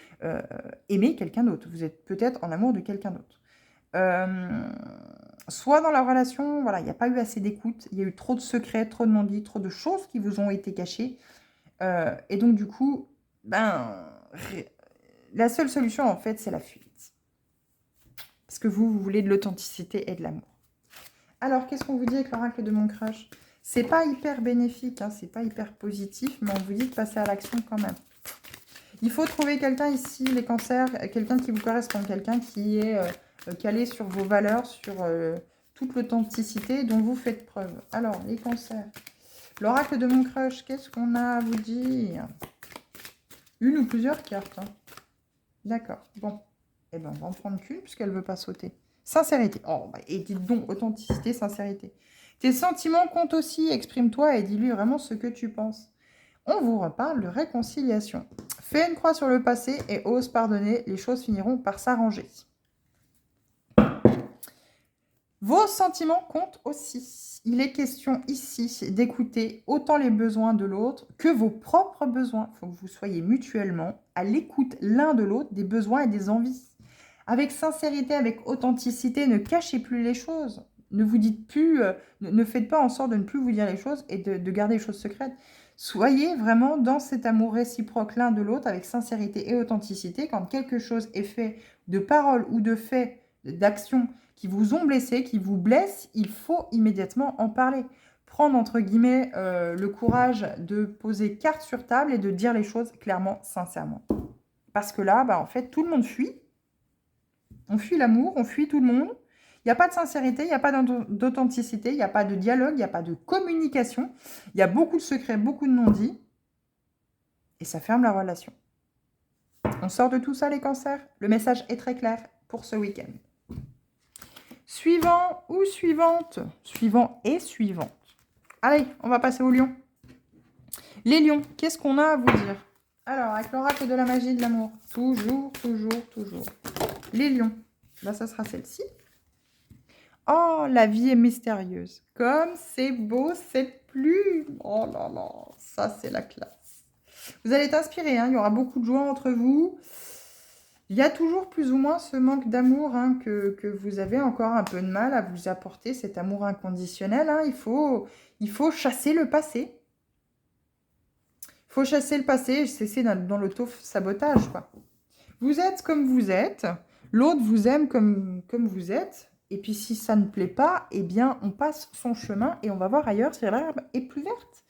aimer quelqu'un d'autre. Vous êtes peut-être en amour de quelqu'un d'autre. Soit dans la relation, voilà, il n'y a pas eu assez d'écoute, il y a eu trop de secrets, trop de non-dits, trop de choses qui vous ont été cachées. Et donc, du coup, la seule solution, en fait, c'est la fuite. Parce que vous voulez de l'authenticité et de l'amour. Alors, qu'est-ce qu'on vous dit avec l'oracle de mon crush? C'est pas hyper bénéfique, hein, c'est pas hyper positif, mais on vous dit de passer à l'action quand même. Il faut trouver quelqu'un ici, les cancers, quelqu'un qui vous correspond, quelqu'un qui est calé sur vos valeurs, sur toute l'authenticité dont vous faites preuve. Alors, les cancers. L'oracle de mon crush, qu'est-ce qu'on a à vous dire? Une ou plusieurs cartes. Hein. D'accord, bon. Eh ben, on va en prendre qu'une puisqu'elle ne veut pas sauter. Sincérité. Oh, bah, et dites donc, authenticité, sincérité. Tes sentiments comptent aussi. Exprime-toi et dis-lui vraiment ce que tu penses. On vous reparle de réconciliation. Fais une croix sur le passé et ose pardonner. Les choses finiront par s'arranger. Vos sentiments comptent aussi. Il est question ici d'écouter autant les besoins de l'autre que vos propres besoins. Il faut que vous soyez mutuellement à l'écoute l'un de l'autre des besoins et des envies. Avec sincérité, avec authenticité, ne cachez plus les choses. Ne vous dites plus, ne faites pas en sorte de ne plus vous dire les choses et de garder les choses secrètes. Soyez vraiment dans cet amour réciproque l'un de l'autre avec sincérité et authenticité. Quand quelque chose est fait de parole ou de fait, d'action qui vous ont blessé, qui vous blessent, il faut immédiatement en parler. Prendre, entre guillemets, le courage de poser carte sur table et de dire les choses clairement, sincèrement. Parce que là, en fait, tout le monde fuit. On fuit l'amour, on fuit tout le monde. Il n'y a pas de sincérité, il n'y a pas d'authenticité, il n'y a pas de dialogue, il n'y a pas de communication. Il y a beaucoup de secrets, beaucoup de non-dits. Et ça ferme la relation. On sort de tout ça, les cancers. Le message est très clair pour ce week-end. Suivant ou suivante? Suivant et suivante. Allez, on va passer aux lions. Les lions, qu'est-ce qu'on a à vous dire? Alors, avec l'oracle de la magie de l'amour. Toujours, toujours, toujours. Les lions. Là, ça sera celle-ci. Oh, la vie est mystérieuse. Comme c'est beau, cette plume. Oh là là, ça c'est la classe. Vous allez être inspiré, hein, il y aura beaucoup de joie entre vous. Il y a toujours plus ou moins ce manque d'amour hein, que vous avez encore un peu de mal à vous apporter, cet amour inconditionnel. Hein. Il faut chasser le passé. Il faut chasser le passé, cesser dans l'auto-sabotage. Vous êtes comme vous êtes. L'autre vous aime comme vous êtes. Et puis, si ça ne plaît pas, eh bien, on passe son chemin et on va voir ailleurs si l'herbe est plus verte.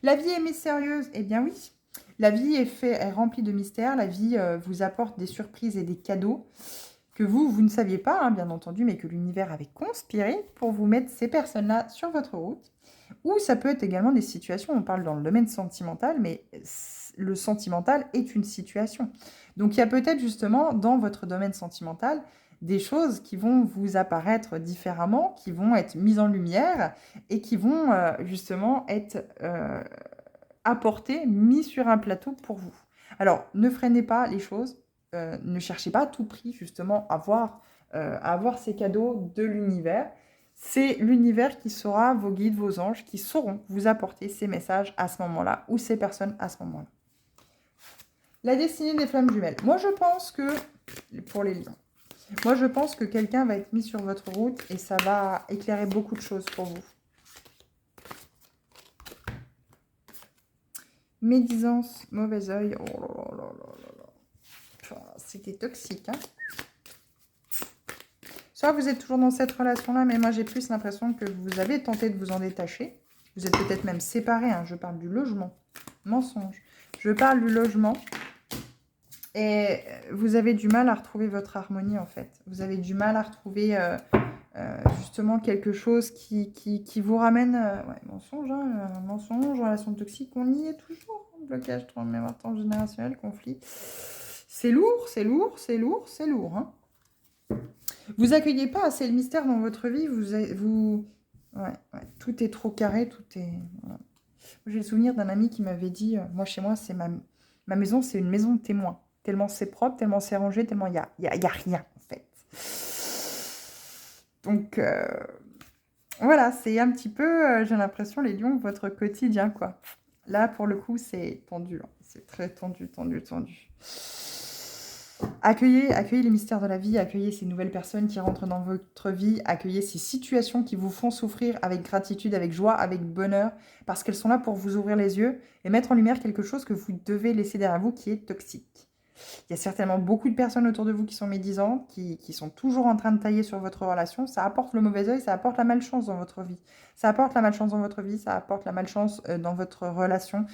La vie est mystérieuse. Eh bien, oui. La vie est remplie de mystères. La vie vous apporte des surprises et des cadeaux que vous ne saviez pas, hein, bien entendu, mais que l'univers avait conspiré pour vous mettre ces personnes-là sur votre route. Ou ça peut être également des situations, on parle dans le domaine sentimental, mais le sentimental est une situation. Donc, il y a peut-être justement dans votre domaine sentimental des choses qui vont vous apparaître différemment, qui vont être mises en lumière et qui vont justement être apportées, mises sur un plateau pour vous. Alors, ne freinez pas les choses, ne cherchez pas à tout prix justement à avoir ces cadeaux de l'univers. C'est l'univers qui sera vos guides, vos anges, qui sauront vous apporter ces messages à ce moment-là ou ces personnes à ce moment-là. La destinée des flammes jumelles. Moi, je pense que, pour les lions, moi, je pense que quelqu'un va être mis sur votre route et ça va éclairer beaucoup de choses pour vous. Médisance, mauvais œil. Oh là là là là là. C'était toxique, hein. Soit vous êtes toujours dans cette relation-là, mais moi, j'ai plus l'impression que vous avez tenté de vous en détacher. Vous êtes peut-être même séparés, hein. Je parle du logement. Mensonge. Je parle du logement. Et vous avez du mal à retrouver votre harmonie, en fait. Vous avez du mal à retrouver justement quelque chose qui vous ramène... ouais, mensonge, hein, mensonge, relation toxique, on y est toujours. Blocage, mémoire transgénérationnel, conflit. C'est lourd, c'est lourd, c'est lourd, c'est lourd. Hein. Vous accueillez pas assez le mystère dans votre vie. Ouais, tout est trop carré, tout est... Voilà. J'ai le souvenir d'un ami qui m'avait dit, moi chez moi, c'est Ma maison, c'est une maison de témoin. Tellement c'est propre, tellement c'est rangé, tellement il y a rien, en fait. Donc, voilà, c'est un petit peu, j'ai l'impression, les lions, votre quotidien, quoi. Là, pour le coup, c'est tendu. Hein. C'est très tendu, tendu, tendu. Accueillez les mystères de la vie, accueillez ces nouvelles personnes qui rentrent dans votre vie, accueillez ces situations qui vous font souffrir avec gratitude, avec joie, avec bonheur, parce qu'elles sont là pour vous ouvrir les yeux et mettre en lumière quelque chose que vous devez laisser derrière vous qui est toxique. Il y a certainement beaucoup de personnes autour de vous qui sont médisantes, qui sont toujours en train de tailler sur votre relation. Ça apporte le mauvais œil, ça apporte la malchance dans votre vie. Ça apporte la malchance dans votre vie, ça apporte la malchance dans votre relation.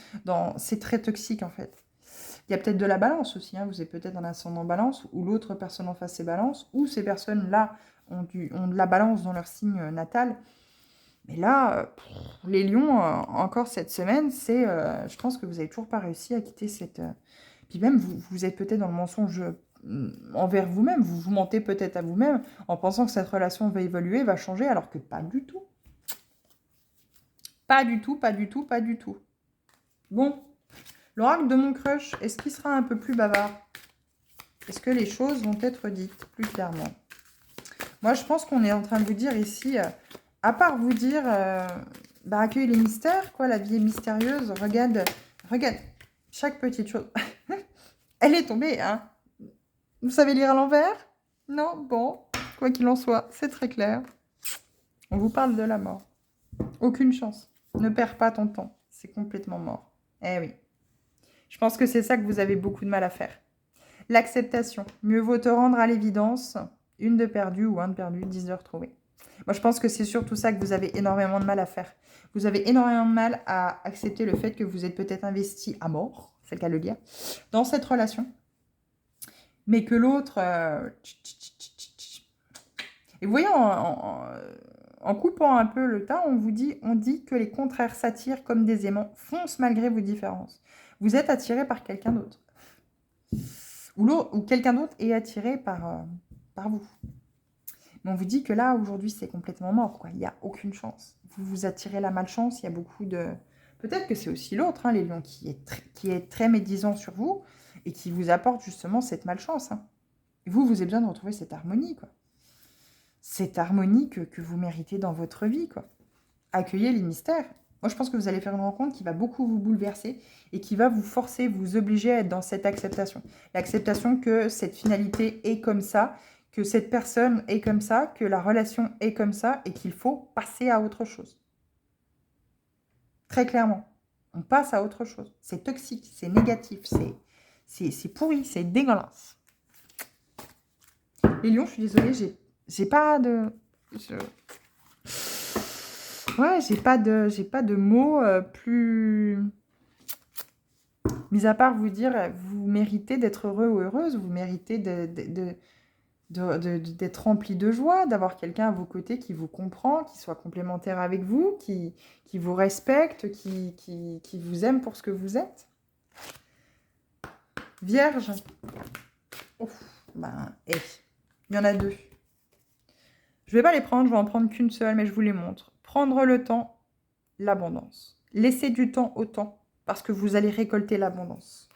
C'est très toxique en fait. Il y a peut-être de la balance aussi. Hein. Vous êtes peut-être un ascendant balance, ou l'autre personne en face c'est balance, ou ces personnes-là ont de la balance dans leur signe natal. Mais là, les lions, encore cette semaine, je pense que vous n'avez toujours pas réussi à quitter cette... Puis même, vous êtes peut-être dans le mensonge envers vous-même. Vous vous mentez peut-être à vous-même en pensant que cette relation va évoluer, va changer, alors que pas du tout. Pas du tout, pas du tout, pas du tout. Bon, l'oracle de mon crush, est-ce qu'il sera un peu plus bavard? Est-ce que les choses vont être dites plus clairement? Moi, je pense qu'on est en train de vous dire ici, à part vous dire, accueille les mystères, quoi, la vie est mystérieuse, regarde chaque petite chose. Elle est tombée, hein. Vous savez lire à l'envers? Non? Bon, quoi qu'il en soit, c'est très clair. On vous parle de la mort. Aucune chance. Ne perds pas ton temps. C'est complètement mort. Eh oui. Je pense que c'est ça que vous avez beaucoup de mal à faire. L'acceptation. Mieux vaut te rendre à l'évidence. Une de perdue ou un de perdu, 10 de retrouvé. Moi, je pense que c'est surtout ça que vous avez énormément de mal à faire. Vous avez énormément de mal à accepter le fait que vous êtes peut-être investi à mort, c'est le cas de le dire, dans cette relation. Mais que l'autre... Et vous voyez, en coupant un peu le tas, on dit que les contraires s'attirent comme des aimants, foncent malgré vos différences. Vous êtes attiré par quelqu'un d'autre. Ou quelqu'un d'autre est attiré par vous. Mais on vous dit que là, aujourd'hui, c'est complètement mort, quoi. Il n'y a aucune chance. Vous vous attirez la malchance, il y a beaucoup de... Peut-être que c'est aussi l'autre, hein, les lions, qui est très médisant sur vous et qui vous apporte justement cette malchance. Hein. Et vous avez besoin de retrouver cette harmonie, quoi. Cette harmonie que vous méritez dans votre vie, quoi. Accueillez les mystères. Moi, je pense que vous allez faire une rencontre qui va beaucoup vous bouleverser et qui va vous forcer, vous obliger à être dans cette acceptation. L'acceptation que cette finalité est comme ça, que cette personne est comme ça, que la relation est comme ça et qu'il faut passer à autre chose. Très clairement, on passe à autre chose. C'est toxique, c'est négatif, c'est pourri, c'est dégueulasse. Les lions, je suis désolée, j'ai pas de... Ouais, j'ai pas de mots plus... Mis à part vous dire, vous méritez d'être heureux ou heureuse, vous méritez d'être rempli de joie, d'avoir quelqu'un à vos côtés qui vous comprend, qui soit complémentaire avec vous, qui vous respecte, qui vous aime pour ce que vous êtes. Vierge. Il y en a deux. Je vais pas les prendre, je vais en prendre qu'une seule, mais je vous les montre. Prendre le temps, l'abondance. Laissez du temps au temps, parce que vous allez récolter l'abondance.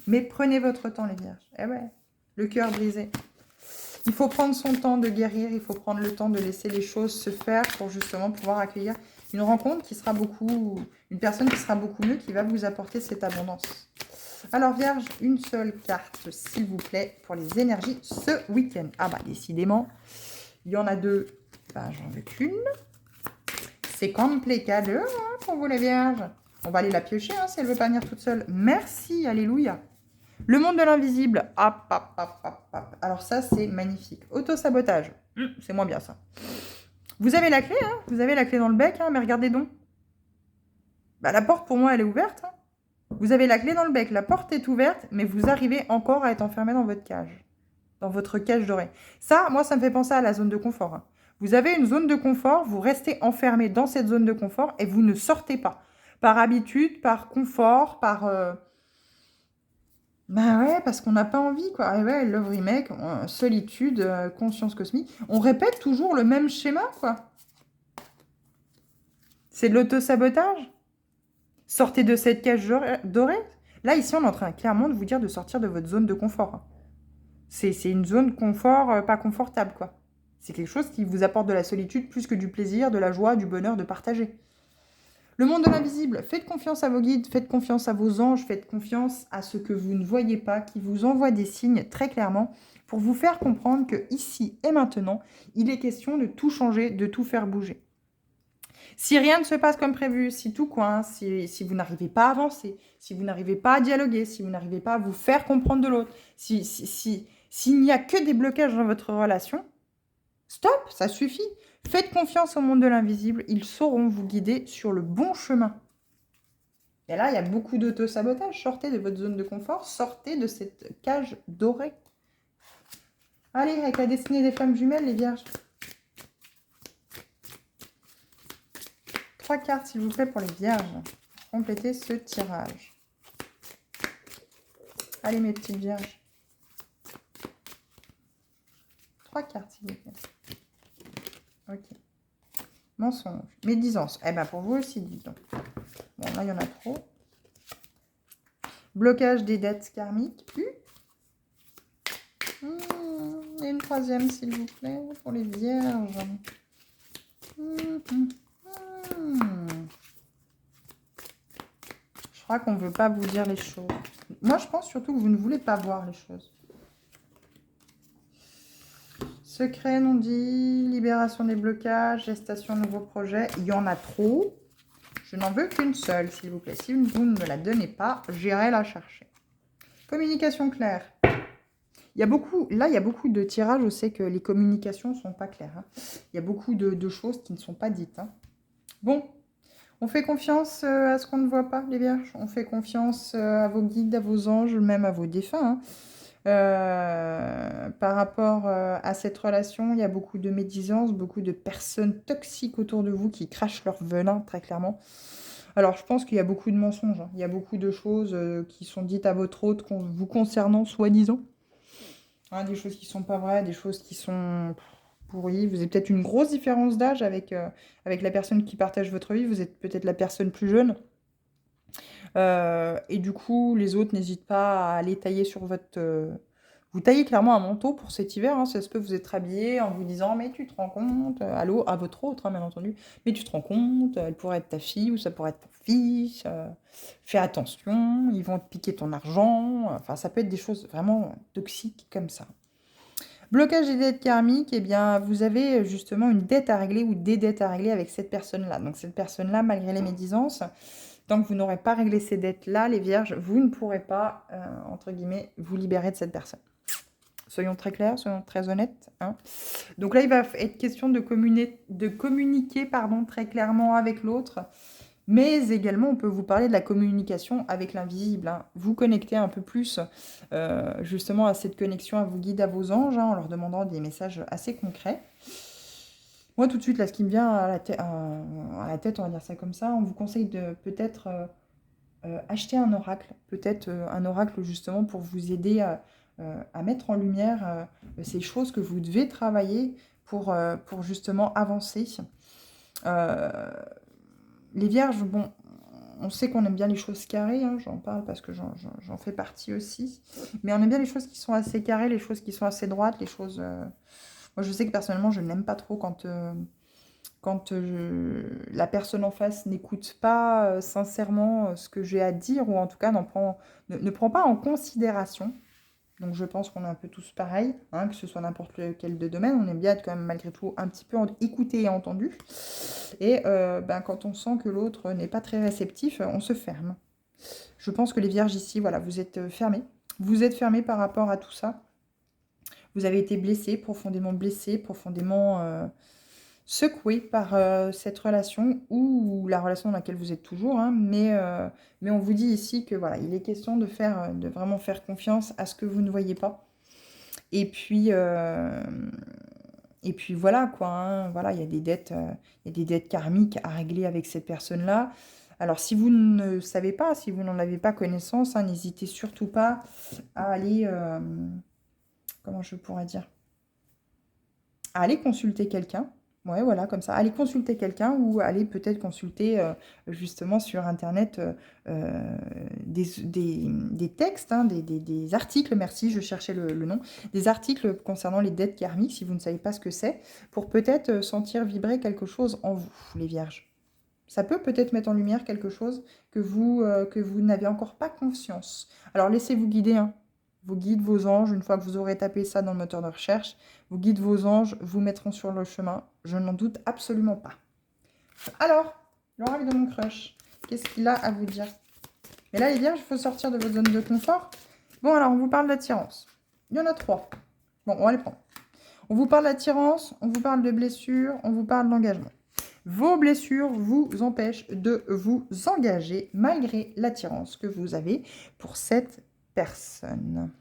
Mais prenez votre temps, les vierges. Eh ouais, le cœur brisé. Il faut prendre son temps de guérir, il faut prendre le temps de laisser les choses se faire pour justement pouvoir accueillir une rencontre qui sera une personne qui sera beaucoup mieux, qui va vous apporter cette abondance. Alors, vierge, une seule carte, s'il vous plaît, pour les énergies ce week-end. Ah bah, décidément, il y en a deux. Bah, j'en veux qu'une. C'est compliqué pour vous, les vierges. On va aller la piocher, hein, si elle ne veut pas venir toute seule. Merci, alléluia. Le monde de l'invisible. Hop, hop, hop, hop, hop. Alors ça, c'est magnifique. Auto-sabotage. C'est moins bien, ça. Vous avez la clé, hein. Vous avez la clé dans le bec, hein, mais regardez donc. Bah, la porte, pour moi, elle est ouverte. Hein. Vous avez la clé dans le bec. La porte est ouverte, mais vous arrivez encore à être enfermé dans votre cage. Dans votre cage dorée. Ça, moi, ça me fait penser à la zone de confort. Hein. Vous avez une zone de confort, vous restez enfermé dans cette zone de confort et vous ne sortez pas. Par habitude, par confort, par... Ben ouais, parce qu'on n'a pas envie, quoi. Et ouais, Love Remake, solitude, conscience cosmique. On répète toujours le même schéma, quoi. C'est de l'auto-sabotage. Sortez de cette cage dorée. Là, ici, on est en train clairement de vous dire de sortir de votre zone de confort. Hein. C'est une zone confort, pas confortable, quoi. C'est quelque chose qui vous apporte de la solitude plus que du plaisir, de la joie, du bonheur de partager. Le monde de l'invisible, faites confiance à vos guides, faites confiance à vos anges, faites confiance à ce que vous ne voyez pas, qui vous envoie des signes très clairement pour vous faire comprendre que ici et maintenant, il est question de tout changer, de tout faire bouger. Si rien ne se passe comme prévu, si tout coince, si vous n'arrivez pas à avancer, si vous n'arrivez pas à dialoguer, si vous n'arrivez pas à vous faire comprendre de l'autre, s'il n'y a que des blocages dans votre relation, stop, ça suffit. Faites confiance au monde de l'invisible, ils sauront vous guider sur le bon chemin. Et là, il y a beaucoup d'auto-sabotage. Sortez de votre zone de confort, sortez de cette cage dorée. Allez, avec la destinée des flammes jumelles, les vierges. 3 cartes, s'il vous plaît, pour les vierges. Pour compléter ce tirage. Allez, mes petites vierges. 3 cartes, s'il vous plaît. Ok. Mensonge. Médisance. Eh bien, pour vous aussi, dis donc. Bon, là, il y en a trop. Blocage des dettes karmiques. Et une troisième, s'il vous plaît, pour les vierges. Je crois qu'on ne veut pas vous dire les choses. Moi, je pense surtout que vous ne voulez pas voir les choses. Secret non dit, libération des blocages, gestation de nouveaux projets. Il y en a trop. Je n'en veux qu'une seule, s'il vous plaît. Si vous ne me la donnez pas, j'irai la chercher. Communication claire. Il y a beaucoup de tirages, je sais que les communications ne sont pas claires. Hein. Il y a beaucoup de choses qui ne sont pas dites. Hein. Bon, on fait confiance à ce qu'on ne voit pas, les vierges. On fait confiance à vos guides, à vos anges, même à vos défunts. Hein. Par rapport à cette relation, il y a beaucoup de médisance, beaucoup de personnes toxiques autour de vous qui crachent leur venin, très clairement. Alors, je pense qu'il y a beaucoup de mensonges. Hein. Il y a beaucoup de choses qui sont dites à votre hôte vous concernant, soi-disant. Hein, des choses qui ne sont pas vraies, des choses qui sont pourries. Vous avez peut-être une grosse différence d'âge avec la personne qui partage votre vie. Vous êtes peut-être la personne plus jeune. Et du coup, les autres n'hésitent pas à aller tailler sur votre... vous taillez clairement un manteau pour cet hiver. Hein, ça se peut vous être habillé en vous disant « Mais tu te rends compte ?» Allô, à votre autre, hein, bien entendu. « Mais tu te rends compte, elle pourrait être ta fille ou ça pourrait être ton fils. Fais attention, ils vont te piquer ton argent. » Enfin, ça peut être des choses vraiment toxiques comme ça. Blocage des dettes karmiques, eh bien, vous avez justement une dette à régler ou des dettes à régler avec cette personne-là. Donc, cette personne-là, malgré les médisances... Tant que vous n'aurez pas réglé ces dettes-là, les vierges, vous ne pourrez pas, entre guillemets, vous libérer de cette personne. Soyons très clairs, soyons très honnêtes. Hein. Donc là, il va être question de communiquer très clairement avec l'autre. Mais également, on peut vous parler de la communication avec l'invisible. Hein. Vous connecter un peu plus justement à cette connexion à vos guides, à vos anges, hein, en leur demandant des messages assez concrets. Moi, tout de suite, là, ce qui me vient à la tête, on va dire ça comme ça, on vous conseille de peut-être acheter un oracle. Peut-être un oracle, justement, pour vous aider à mettre en lumière ces choses que vous devez travailler pour justement avancer. Les vierges, bon, on sait qu'on aime bien les choses carrées, hein, j'en parle parce que j'en fais partie aussi. Mais on aime bien les choses qui sont assez carrées, les choses qui sont assez droites, les choses... Moi, je sais que personnellement, je n'aime pas trop quand la personne en face n'écoute pas sincèrement ce que j'ai à dire, ou en tout cas ne prend pas en considération. Donc, je pense qu'on est un peu tous pareils, hein, que ce soit n'importe quel de domaine. On aime bien être quand même malgré tout un petit peu écouté et entendu. Et quand on sent que l'autre n'est pas très réceptif, on se ferme. Je pense que les vierges ici, voilà, vous êtes fermés. Vous êtes fermés par rapport à tout ça. Vous avez été blessé, profondément secoué par cette relation ou la relation dans laquelle vous êtes toujours. Hein, mais on vous dit ici que voilà, il est question de vraiment faire confiance à ce que vous ne voyez pas. Et puis voilà quoi. Hein, voilà, il y a des dettes karmiques à régler avec cette personne-là. Alors, si vous ne savez pas, si vous n'en avez pas connaissance, hein, n'hésitez surtout pas à aller... comment je pourrais dire, à aller consulter quelqu'un Ouais, voilà, comme ça. Allez consulter quelqu'un ou allez peut-être consulter justement sur Internet des textes, hein, des articles, merci, je cherchais le nom, des articles concernant les dettes karmiques, si vous ne savez pas ce que c'est, pour peut-être sentir vibrer quelque chose en vous, les vierges. Ça peut peut-être mettre en lumière quelque chose que vous n'avez encore pas conscience. Alors laissez-vous guider, hein. Vos guides, vos anges, une fois que vous aurez tapé ça dans le moteur de recherche, vos guides, vos anges vous mettront sur le chemin. Je n'en doute absolument pas. Alors, l'oracle de mon crush, qu'est-ce qu'il a à vous dire? Mais là, les vierges, il faut sortir de votre zone de confort. Bon, alors, on vous parle d'attirance. Il y en a 3. Bon, on va les prendre. On vous parle d'attirance, on vous parle de blessures, on vous parle d'engagement. Vos blessures vous empêchent de vous engager malgré l'attirance que vous avez pour cette personne.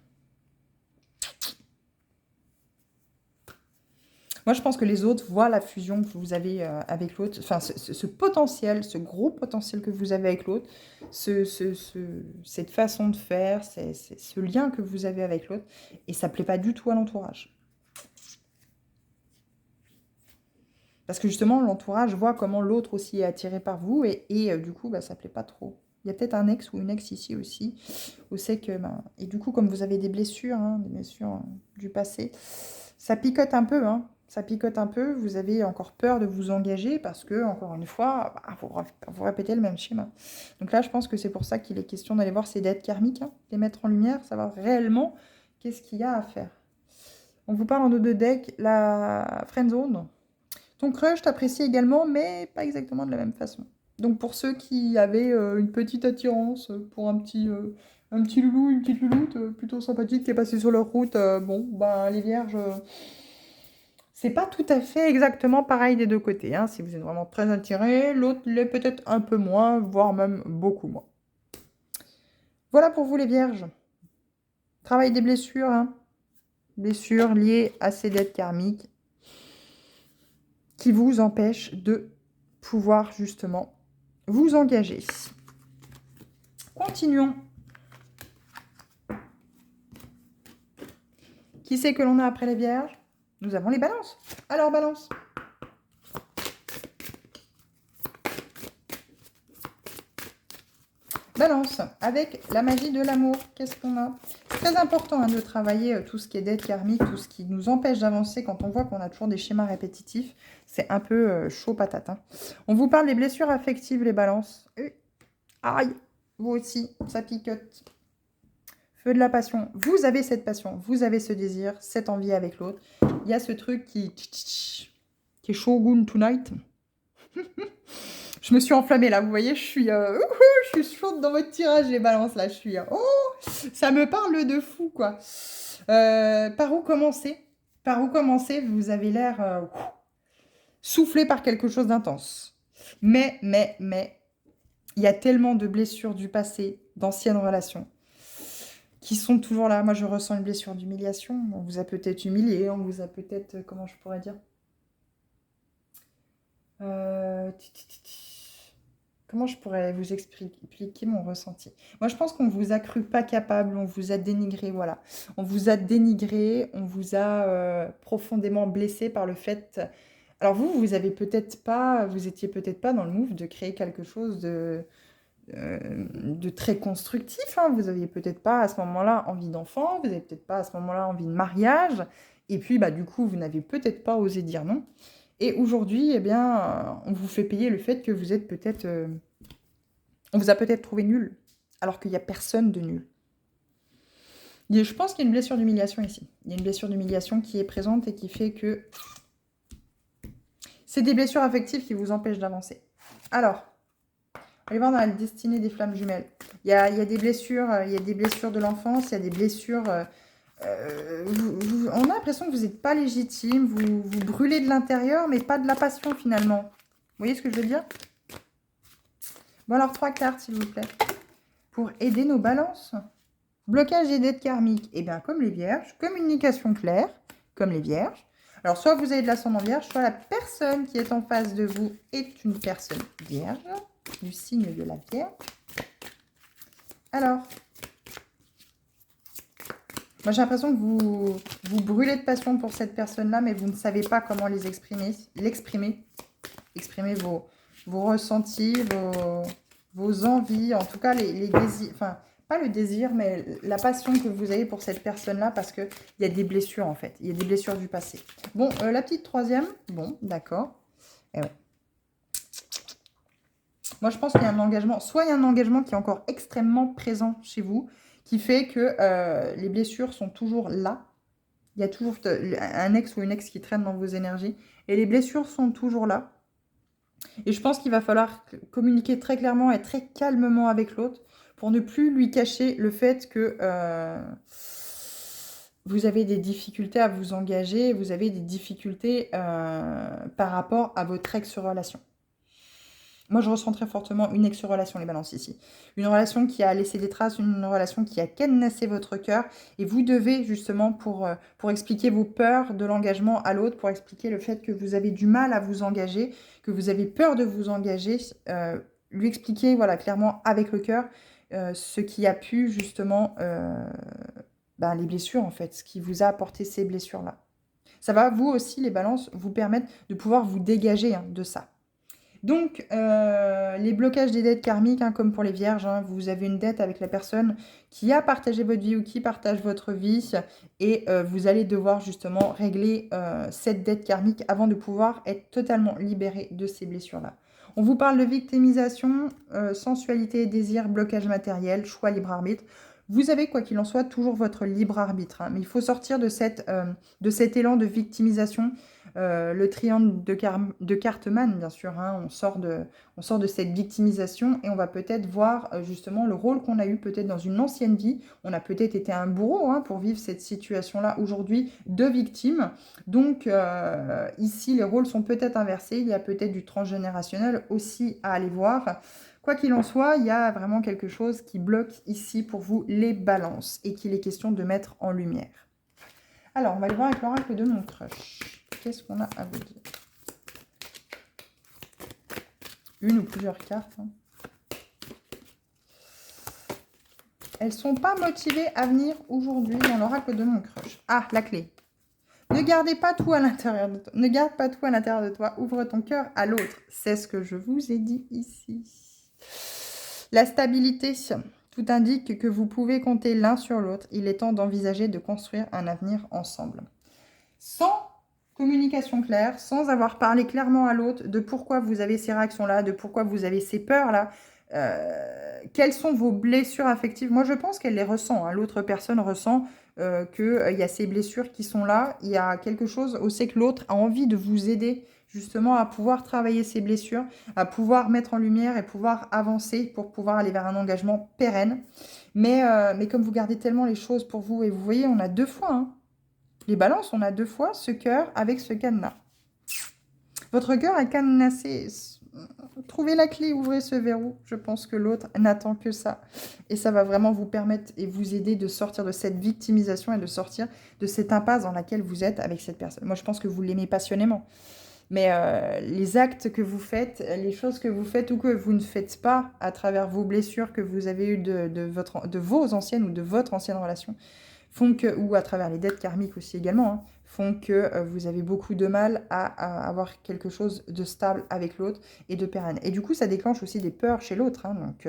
Moi, je pense que les autres voient la fusion que vous avez avec l'autre, enfin, ce potentiel, ce gros potentiel que vous avez avec l'autre, cette façon de faire, ce lien que vous avez avec l'autre, et ça ne plaît pas du tout à l'entourage. Parce que justement, l'entourage voit comment l'autre aussi est attiré par vous, et du coup, bah, ça ne plaît pas trop. Il y a peut-être un ex ou une ex ici aussi, où c'est que, bah, et du coup, comme vous avez des blessures du passé, ça picote un peu, hein. Ça picote un peu, vous avez encore peur de vous engager parce que, encore une fois, bah, vous répétez le même schéma. Donc là, je pense que c'est pour ça qu'il est question d'aller voir ces dettes karmiques, hein, les mettre en lumière, savoir réellement qu'est-ce qu'il y a à faire. On vous parle en dos de deck, la friendzone. Ton crush t'apprécie également, mais pas exactement de la même façon. Donc pour ceux qui avaient une petite attirance pour un petit loulou, une petite louloute plutôt sympathique qui est passé sur leur route, bon, ben les vierges... c'est pas tout à fait exactement pareil des deux côtés. Hein. Si vous êtes vraiment très attiré, l'autre l'est peut-être un peu moins, voire même beaucoup moins. Voilà pour vous les vierges. Travail des blessures. Hein. Blessures liées à ces dettes karmiques qui vous empêchent de pouvoir justement vous engager. Continuons. Qui c'est que l'on a après les vierges? Nous avons les balances. Alors balance. Balance, avec la magie de l'amour, qu'est-ce qu'on a? Très important hein, de travailler tout ce qui est dette karmique, tout ce qui nous empêche d'avancer quand on voit qu'on a toujours des schémas répétitifs. C'est un peu chaud patate. Hein. On vous parle des blessures affectives, les balances. Aïe, vous aussi, ça picote. Feu de la passion. Vous avez cette passion, vous avez ce désir, cette envie avec l'autre. Il y a ce truc qui est shogun tonight. Je me suis enflammée là, vous voyez, je suis chaude dans votre tirage, les balances là. Je suis, ça me parle de fou quoi. Par où commencer? Par où commencer? Vous avez l'air soufflé par quelque chose d'intense. Mais, il y a tellement de blessures du passé, d'anciennes relations, qui sont toujours là. Moi, je ressens une blessure d'humiliation. On vous a peut-être humilié, on vous a peut-être, comment je pourrais dire Comment je pourrais vous expliquer mon ressenti? Moi, je pense qu'on vous a cru pas capable, on vous a dénigré, voilà. On vous a dénigré, on vous a profondément blessé par le fait... Alors vous avez peut-être pas, vous étiez peut-être pas dans le move de créer quelque chose de très constructif. Hein. Vous n'aviez peut-être pas à ce moment-là envie d'enfant, vous n'avez peut-être pas à ce moment-là envie de mariage. Et puis, bah, du coup, vous n'avez peut-être pas osé dire non. Et aujourd'hui, eh bien, on vous fait payer le fait que vous êtes peut-être... on vous a peut-être trouvé nul, alors qu'il n'y a personne de nul. Je pense qu'il y a une blessure d'humiliation ici. Il y a une blessure d'humiliation qui est présente et qui fait que... c'est des blessures affectives qui vous empêchent d'avancer. Alors, allez voir dans la destinée des flammes jumelles. Il y a des blessures, de l'enfance, il y a des blessures... on a l'impression que vous n'êtes pas légitime, vous brûlez de l'intérieur, mais pas de la passion finalement. Vous voyez ce que je veux dire? Bon alors, 3 cartes s'il vous plaît. Pour aider nos balances. Blocage et dette karmique. Eh bien, comme les vierges, communication claire, comme les vierges. Alors, soit vous avez de l'ascendant vierge, soit la personne qui est en face de vous est une personne vierge, du signe de la Vierge. Alors, Moi, j'ai l'impression que vous brûlez de passion pour cette personne-là, mais vous ne savez pas comment les exprimer. Exprimer vos ressentis, vos envies, en tout cas les désirs, enfin, pas le désir, mais la passion que vous avez pour cette personne-là, parce qu'il y a des blessures, en fait. Il y a des blessures du passé. Bon, la petite troisième, bon, d'accord. Et ouais. Moi, je pense qu'il y a un engagement, soit il y a un engagement qui est encore extrêmement présent chez vous, qui fait que les blessures sont toujours là. Il y a toujours un ex ou une ex qui traîne dans vos énergies. Et les blessures sont toujours là. Et je pense qu'il va falloir communiquer très clairement et très calmement avec l'autre pour ne plus lui cacher le fait que vous avez des difficultés à vous engager, vous avez des difficultés par rapport à votre ex-relation. Moi, je ressens très fortement une ex-relation, les balances ici. Une relation qui a laissé des traces, une relation qui a cadenassé votre cœur. Et vous devez, justement, pour expliquer vos peurs de l'engagement à l'autre, pour expliquer le fait que vous avez du mal à vous engager, que vous avez peur de vous engager, lui expliquer, voilà, clairement, avec le cœur, ce qui a pu, justement, les blessures, en fait, ce qui vous a apporté ces blessures-là. Ça va, vous aussi, les balances, vous permettre de pouvoir vous dégager de ça. Donc, les blocages des dettes karmiques, comme pour les vierges, vous avez une dette avec la personne qui a partagé votre vie ou qui partage votre vie et vous allez devoir justement régler cette dette karmique avant de pouvoir être totalement libéré de ces blessures-là. On vous parle de victimisation, sensualité et désir, blocage matériel, choix libre arbitre. Vous avez, quoi qu'il en soit, toujours votre libre arbitre. Mais il faut sortir de cet élan de victimisation. Le triangle de Cartman, bien sûr, on sort de cette victimisation et on va peut-être voir justement le rôle qu'on a eu peut-être dans une ancienne vie. On a peut-être été un bourreau pour vivre cette situation-là aujourd'hui de victime. Donc ici, les rôles sont peut-être inversés. Il y a peut-être du transgénérationnel aussi à aller voir. Quoi qu'il en soit, il y a vraiment quelque chose qui bloque ici pour vous les balances et qu'il est question de mettre en lumière. Alors, on va aller voir avec l'oracle de mon crush. Qu'est-ce qu'on a à vous dire? Une ou plusieurs cartes. Elles ne sont pas motivées à venir aujourd'hui dans l'oracle de mon crush. Ah, la clé. Ne gardez pas tout à l'intérieur de toi. Ne garde pas tout à l'intérieur de toi. Ouvre ton cœur à l'autre. C'est ce que je vous ai dit ici. La stabilité. Tout indique que vous pouvez compter l'un sur l'autre. Il est temps d'envisager de construire un avenir ensemble. Sans communication claire, sans avoir parlé clairement à l'autre de pourquoi vous avez ces réactions-là, de pourquoi vous avez ces peurs-là, quelles sont vos blessures affectives. Moi, je pense qu'elle les ressent. L'autre personne ressent qu'il y a ces blessures qui sont là. Il y a quelque chose aussi que l'autre a envie de vous aider justement à pouvoir travailler ces blessures, à pouvoir mettre en lumière et pouvoir avancer pour pouvoir aller vers un engagement pérenne. Mais comme vous gardez tellement les choses pour vous, et vous voyez, on a deux fois, les balances, on a deux fois ce cœur avec ce cadenas. Votre cœur est cadenassé. Trouvez la clé, ouvrez ce verrou. Je pense que l'autre n'attend que ça. Et ça va vraiment vous permettre et vous aider de sortir de cette victimisation et de sortir de cette impasse dans laquelle vous êtes avec cette personne. Moi, je pense que vous l'aimez passionnément. Mais les actes que vous faites, les choses que vous faites ou que vous ne faites pas à travers vos blessures que vous avez eues de vos anciennes ou de votre ancienne relation, font que, ou à travers les dettes karmiques aussi également, font que vous avez beaucoup de mal à avoir quelque chose de stable avec l'autre et de pérenne. Et du coup, ça déclenche aussi des peurs chez l'autre. Donc,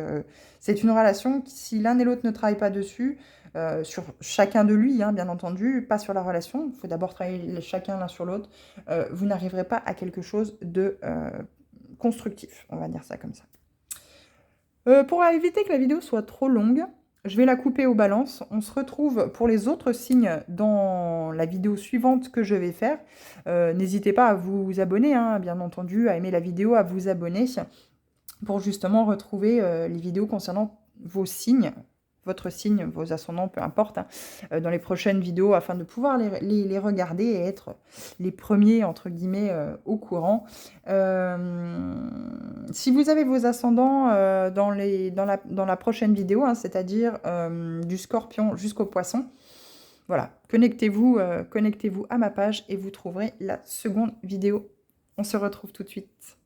c'est une relation qui, si l'un et l'autre ne travaillent pas dessus, sur chacun de lui, bien entendu, pas sur la relation, il faut d'abord travailler chacun l'un sur l'autre, vous n'arriverez pas à quelque chose de constructif, on va dire ça comme ça. Pour éviter que la vidéo soit trop longue, je vais la couper aux balances. On se retrouve pour les autres signes dans la vidéo suivante que je vais faire. N'hésitez pas à vous abonner, bien entendu, à aimer la vidéo, à vous abonner pour justement retrouver les vidéos concernant vos signes, votre signe, vos ascendants, peu importe, dans les prochaines vidéos afin de pouvoir les regarder et être les premiers, entre guillemets, au courant. Si vous avez vos ascendants dans la prochaine vidéo, c'est-à-dire du scorpion jusqu'au poisson, voilà, connectez-vous à ma page et vous trouverez la seconde vidéo. On se retrouve tout de suite.